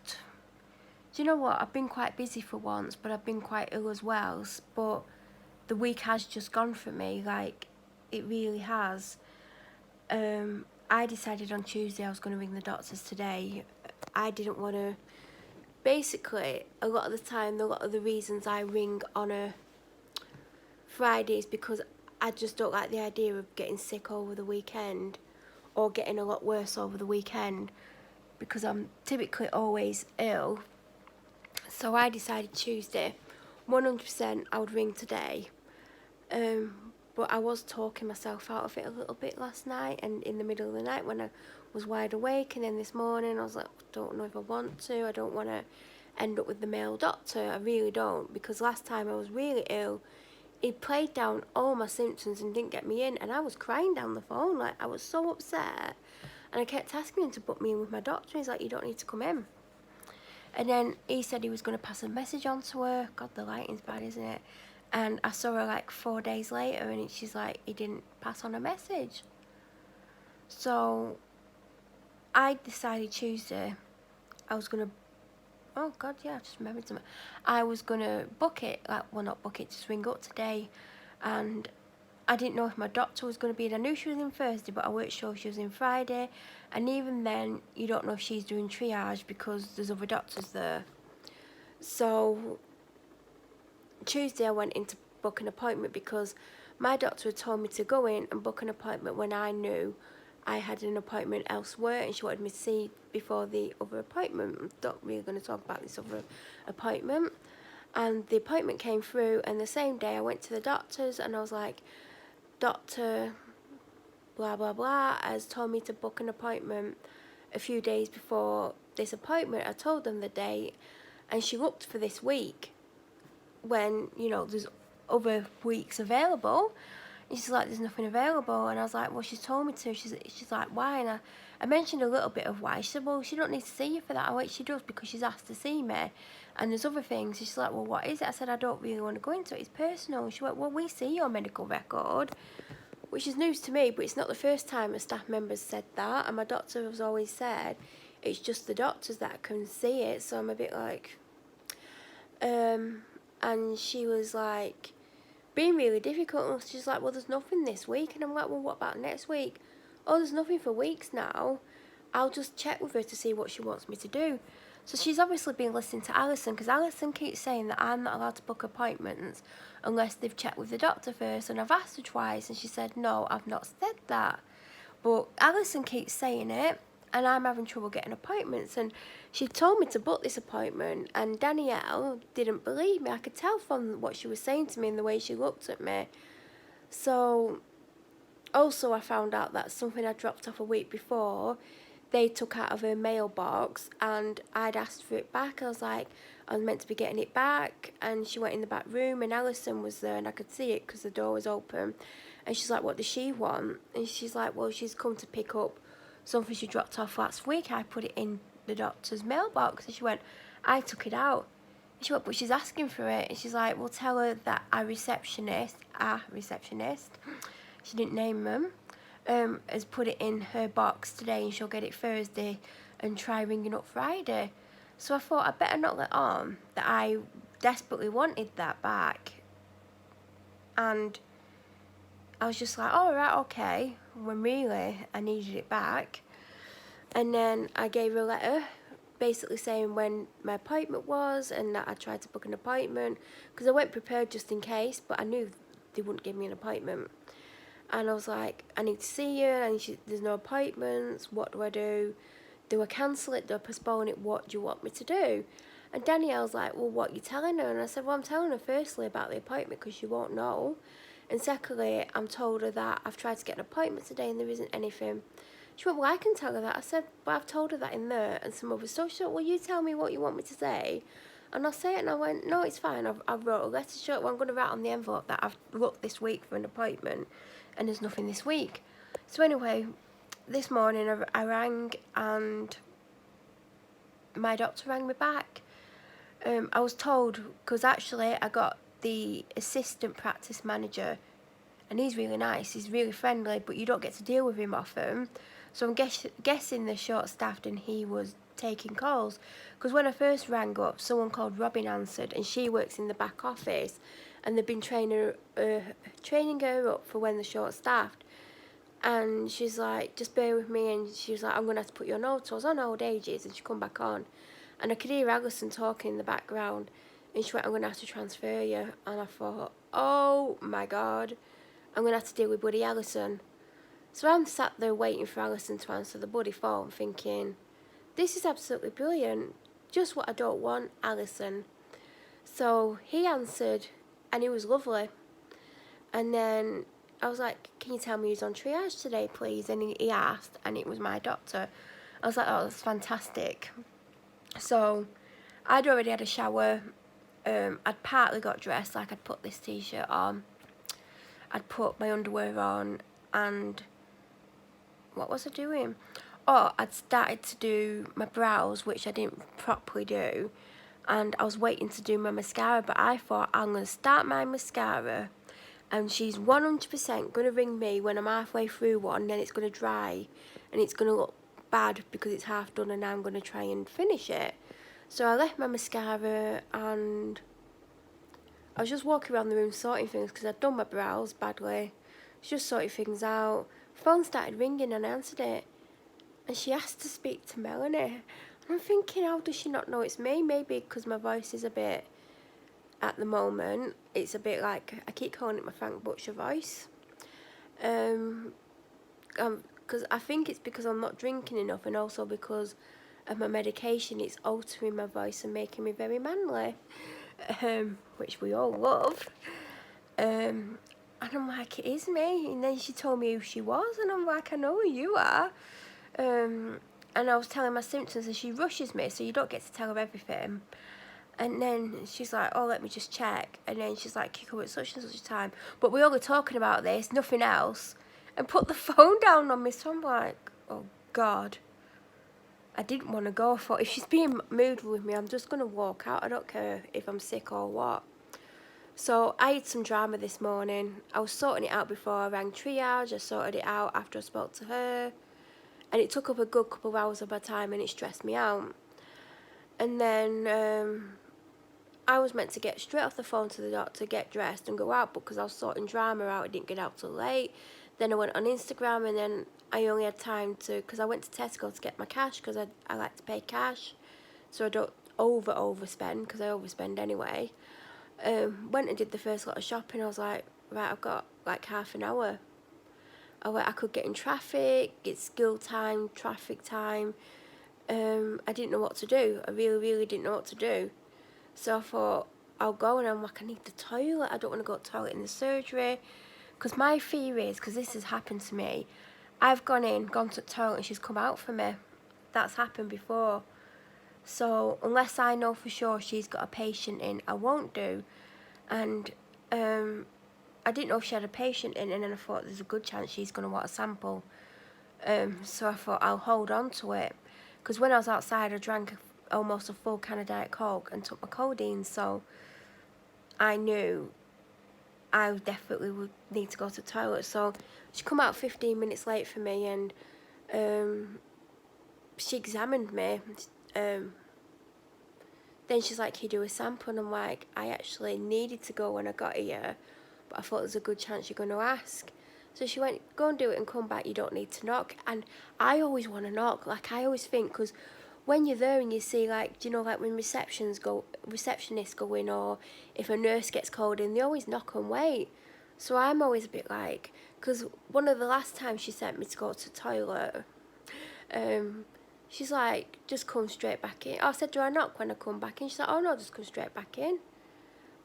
Do you know what? I've been quite busy for once, but I've been quite ill as well. But the week has just gone for me. Like, it really has. I decided on Tuesday I was going to ring the doctors today. I didn't want to... Basically, a lot of the time, a lot of the reasons I ring on a Friday is because I just don't like the idea of getting sick over the weekend or getting a lot worse over the weekend because I'm typically always ill. So I decided Tuesday, 100% I would ring today. But I was talking myself out of it a little bit last night and in the middle of the night when I was wide awake, and then this morning I was like, don't know if I want to. I don't want to end up with the male doctor. I really don't, because last time I was really ill, he played down all my symptoms and didn't get me in, and I was crying down the phone. Like, I was so upset, and I kept asking him to book me in with my doctor. He's like, you don't need to come in. And then he said he was going to pass a message on to her. God, the lighting's bad, isn't it? And I saw her like 4 days later, and she's like, he didn't pass on a message. So I decided Tuesday I was going to... Oh, God, yeah, I just remembered something. I was going to book it. Like, well, not book it, just ring up today. And I didn't know if my doctor was going to be in. I knew she was in Thursday, but I weren't sure if she was in Friday. And even then, you don't know if she's doing triage because there's other doctors there. So Tuesday I went in to book an appointment because my doctor had told me to go in and book an appointment when I knew I had an appointment elsewhere, and she wanted me to see before the other appointment. I'm not really going to talk about this other appointment. And the appointment came through, and the same day I went to the doctor's and I was like, Doctor blah blah blah has told me to book an appointment a few days before this appointment. I told them the date, and she looked for this week when, you know, there's other weeks available. And she's like, there's nothing available. And I was like, well, she's told me to. She's like, why? And I mentioned a little bit of why. She said, well, she don't need to see you for that. I went, she does, because she's asked to see me. And there's other things. She's like, well, what is it? I said, I don't really want to go into it. It's personal. She went, well, we see your medical record, which is news to me, but it's not the first time a staff member's said that. And my doctor has always said it's just the doctors that can see it. So I'm a bit like... And she was like, being really difficult, and she's like, well, there's nothing this week. And I'm like, well, what about next week? Oh, there's nothing for weeks now. I'll just check with her to see what she wants me to do. So she's obviously been listening to Alison, because Alison keeps saying that I'm not allowed to book appointments unless they've checked with the doctor first. And I've asked her twice, and she said, no, I've not said that. But Alison keeps saying it, and I'm having trouble getting appointments. And she told me to book this appointment, and Danielle didn't believe me. I could tell from what she was saying to me and the way she looked at me. So also I found out that something I dropped off a week before, they took out of her mailbox, and I'd asked for it back. I was like, I was meant to be getting it back, and she went in the back room, and Alison was there, and I could see it because the door was open. And she's like, what does she want? And she's like, well, she's come to pick up something she dropped off last week. I put it in the doctor's mailbox. And she went, I took it out. And she went, but she's asking for it. And she's like, well, tell her that a receptionist, she didn't name them, has put it in her box today, and she'll get it Thursday and try ringing up Friday. So I thought I'd better not let on that I desperately wanted that back. And I was just like, oh, right, okay, when really I needed it back. And then I gave her a letter basically saying when my appointment was, and that I tried to book an appointment, because I went prepared just in case, but I knew they wouldn't give me an appointment. And I was like, I need to see you, and there's no appointments, what do I do? Do I cancel it? Do I postpone it? What do you want me to do? And Danielle's like, well, what are you telling her? And I said, well, I'm telling her firstly about the appointment because she won't know. And secondly, I'm told her that I've tried to get an appointment today and there isn't anything. She went, well, I can tell her that. I said, well, I've told her that in there and some other stuff. She went, well, you tell me what you want me to say. And I'll say it. And I went, no, it's fine. I've wrote a letter to her. Well, I'm going to write on the envelope that I've looked this week for an appointment and there's nothing this week. So anyway, this morning I rang and my doctor rang me back. I was told, because actually I got the assistant practice manager and he's really nice, he's really friendly, but you don't get to deal with him often. So I'm guessing they're short-staffed and he was taking calls. Because when I first rang up, someone called Robin answered and she works in the back office and they've been training her up for when they're short-staffed. And she's like, just bear with me, and she was like, I'm going to have to put you on hold. So I was on hold ages and she come back on. And I could hear Alison talking in the background. And she went, I'm going to have to transfer you. And I thought, oh my God, I'm going to have to deal with bloody Alison. So I'm sat there waiting for Alison to answer the bloody phone, thinking, this is absolutely brilliant. Just what I don't want, Alison. So he answered, and he was lovely. And then I was like, can you tell me who's on triage today, please? And he asked, and it was my doctor. I was like, oh, that's fantastic. So I'd already had a shower. I'd partly got dressed, like I'd put this t-shirt on. I'd put my underwear on, and what was I doing? Oh, I'd started to do my brows, which I didn't properly do. And I was waiting to do my mascara, but I thought I'm going to start my mascara and she's 100% going to ring me when I'm halfway through one, and then it's going to dry and it's going to look bad because it's half done, and now I'm going to try and finish it. So I left my mascara and I was just walking around the room sorting things because I'd done my brows badly. Just sorting things out. Phone started ringing and I answered it, and she asked to speak to Melanie. And I'm thinking, how does she not know it's me? Maybe because my voice is a bit, at the moment, it's a bit like, I keep calling it my Frank Butcher voice. Because I think it's because I'm not drinking enough, and also because of my medication, it's altering my voice and making me very manly, which we all love. And I'm like, it is me. And then she told me who she was, and I'm like, I know who you are. And I was telling my symptoms, and she rushes me, so you don't get to tell her everything. And then she's like, oh, let me just check. And then she's like, you come at such and such a time. But we're only talking about this, nothing else. And put the phone down on me. So I'm like, oh, God. I didn't want to go. I thought, if she's being moody with me, I'm just going to walk out. I don't care if I'm sick or what. So I had some drama this morning. I was sorting it out before I rang triage. I sorted it out after I spoke to her. And it took up a good couple of hours of my time, and it stressed me out. And then I was meant to get straight off the phone to the doctor, get dressed and go out, but because I was sorting drama out, I didn't get out till late. Then I went on Instagram, and then I only had time to, because I went to Tesco to get my cash, because I like to pay cash, so I don't overspend, because I overspend anyway. Went and did the first lot of shopping. I was like, right, I've got like half an hour. I could get in traffic, it's school time, traffic time. I didn't know what to do. I really didn't know what to do. So I thought, I'll go, and I'm like, I need the toilet. I don't want to go to the toilet in the surgery. Because my fear is, because this has happened to me, I've gone to the toilet and she's come out for me. That's happened before. So unless I know for sure she's got a patient in, I won't do. And I didn't know if she had a patient in, and then I thought there's a good chance she's going to want a sample. So I thought I'll hold on to it. Because when I was outside, I drank almost a full can of Diet Coke and took my codeine, so I knew I definitely would need to go to the toilet. So she come out 15 minutes late for me, and she examined me. Then she's like, can you do a sample? And I'm like, I actually needed to go when I got here, but I thought there's a good chance you're going to ask. So she went, go and do it and come back, you don't need to knock. And I always want to knock, like I always think, because when you're there and you see, like, do you know, like when receptionists go in, or if a nurse gets called in, they always knock and wait. So I'm always a bit like, because one of the last times she sent me to go to the toilet, She's like, just come straight back in. I said, do I knock when I come back in? She's like, oh no, just come straight back in.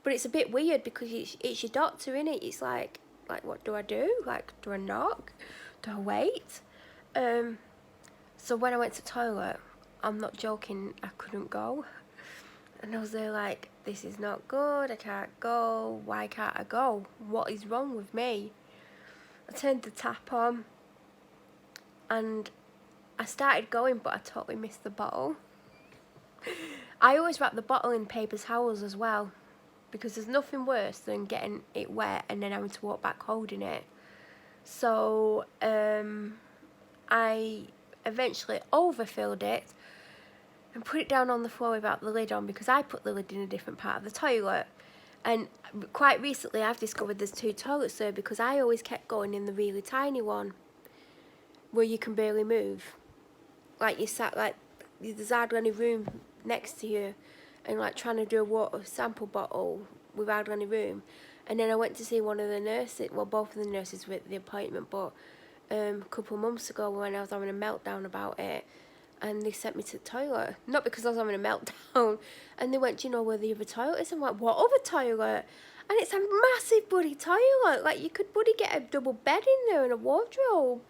But it's a bit weird because it's your doctor, innit? It's like what do I do? Like, do I knock? Do I wait? So when I went to the toilet, I'm not joking, I couldn't go. And I was there like, this is not good, I can't go, why can't I go? What is wrong with me? I turned the tap on and I started going, but I totally missed the bottle. I always wrap the bottle in paper towels as well, because there's nothing worse than getting it wet and then having to walk back holding it. So I eventually overfilled it and put it down on the floor without the lid on, because I put the lid in a different part of the toilet. And quite recently I've discovered there's 2 toilets there, because I always kept going in the really tiny one where you can barely move. Like, you sat like, there's hardly any room next to you, and like trying to do a water sample bottle with hardly any room. And then I went to see one of the nurses, well, both of the nurses were at the appointment, but a couple of months ago when I was having a meltdown about it, and they sent me to the toilet. Not because I was having a meltdown. And they went, do you know where the other toilet is? I'm like, what other toilet? And it's a massive bloody toilet. Like, you could bloody get a double bed in there and a wardrobe.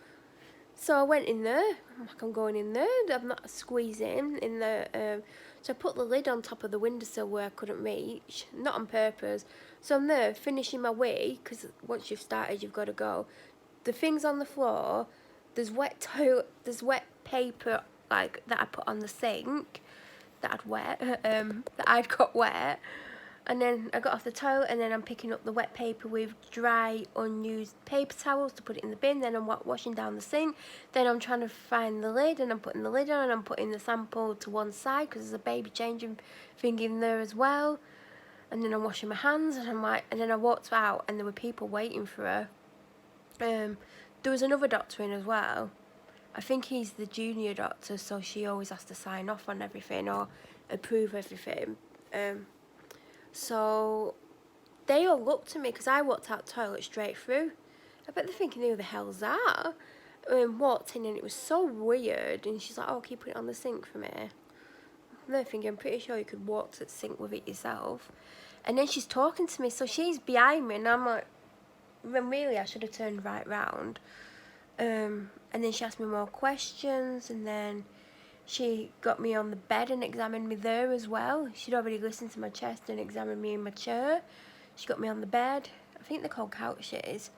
So I went in there. I'm like, I'm going in there. I'm not squeezing in there. So I put the lid on top of the windowsill where I couldn't reach. Not on purpose. So I'm there finishing my wee, because once you've started, you've got to go. The thing's on the floor. There's wet paper, like, that I put on the sink that I'd got wet. And then I got off the toilet, and then I'm picking up the wet paper with dry, unused paper towels to put it in the bin. Then I'm washing down the sink. Then I'm trying to find the lid, and I'm putting the lid on, and I'm putting the sample to one side because there's a baby changing thing in there as well. And then I'm washing my hands, and I'm like, and then I walked out, and there were people waiting for her. There was another doctor in as well. I think he's the junior doctor, so she always has to sign off on everything or approve everything. So they all looked at me because I walked out the toilet straight through. I bet they're thinking, who the hell's that? Walked in and it was so weird. And she's like, oh, can you put it on the sink for me? And they're thinking, I'm pretty sure you could walk to the sink with it yourself. And then she's talking to me, so she's behind me, and I'm like, when really I should have turned right round. And then she asked me more questions, and then she got me on the bed and examined me there as well. She'd already listened to my chest and examined me in my chair. She got me on the bed. I think they're called couches.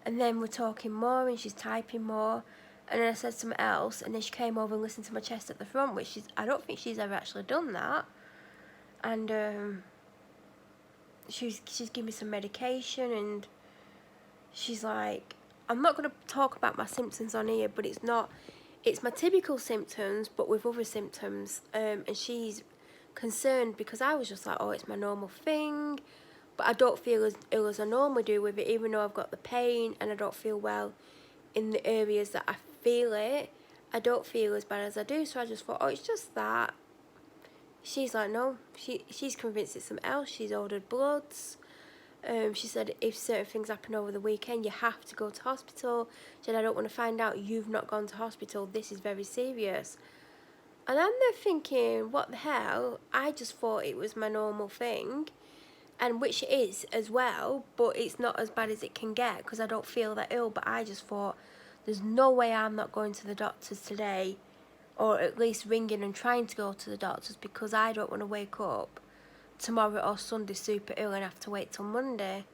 And then we're talking more, and she's typing more. And then I said something else, and then she came over and listened to my chest at the front, which I don't think she's ever actually done that. And she's giving me some medication, and she's like, I'm not going to talk about my symptoms on here, but it's my typical symptoms, but with other symptoms. And she's concerned because I was just like, oh, it's my normal thing, but I don't feel as ill as I normally do with it, even though I've got the pain and I don't feel well in the areas that I feel it. I don't feel as bad as I do, so I just thought, oh, it's just that. She's like, no, she's convinced it's something else. She's ordered bloods. She said if certain things happen over the weekend, you have to go to hospital. She said, I don't want to find out you've not gone to hospital. This is very serious. And I'm there thinking, what the hell? I just thought it was my normal thing, and which it is as well, but it's not as bad as it can get because I don't feel that ill. But I just thought, there's no way I'm not going to the doctors today, or at least ringing and trying to go to the doctors, because I don't want to wake up tomorrow or Sunday super ill and have to wait till Monday.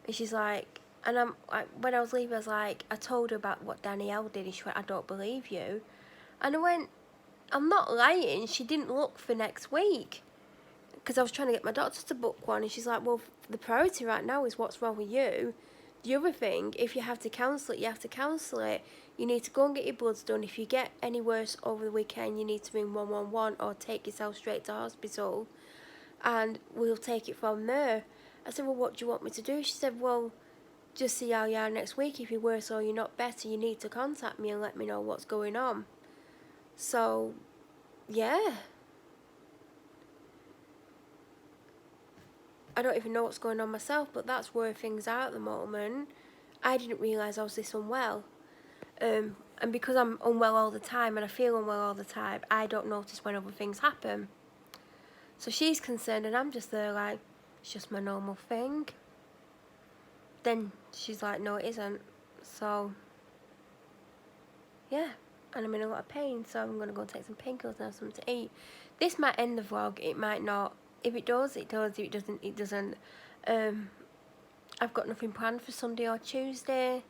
And she's like, and I'm like, when I was leaving, I was like, I told her about what Danielle did, and she went, I don't believe you. And I went, I'm not lying, she didn't look for next week, because I was trying to get my doctor to book one, and she's like, well, the priority right now is what's wrong with you. The other thing, if you have to cancel it, you have to cancel it. You need to go and get your bloods done. If you get any worse over the weekend, you need to ring 111 or take yourself straight to hospital, and we'll take it from there. I said, well, what do you want me to do? She said, well, just see how you are next week. If you're worse or you're not better, you need to contact me and let me know what's going on. So, yeah. I don't even know what's going on myself, but that's where things are at the moment. I didn't realise I was this unwell. And because I'm unwell all the time and I feel unwell all the time, I don't notice when other things happen. So she's concerned and I'm just there like, it's just my normal thing. Then she's like, no, it isn't. So, yeah. And I'm in a lot of pain, so I'm going to go take some painkillers and have something to eat. This might end the vlog, it might not. If it does, it does. If it doesn't, it doesn't. I've got nothing planned for Sunday or Tuesday.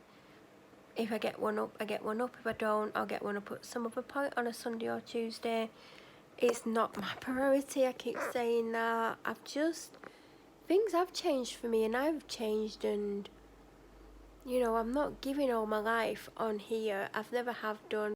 If I get one up, I get one up. If I don't, I'll get one up at some other point on a Sunday or Tuesday. It's not my priority, I keep saying that. Things have changed for me and I've changed, and, you know, I'm not giving all my life on here. I've never have done.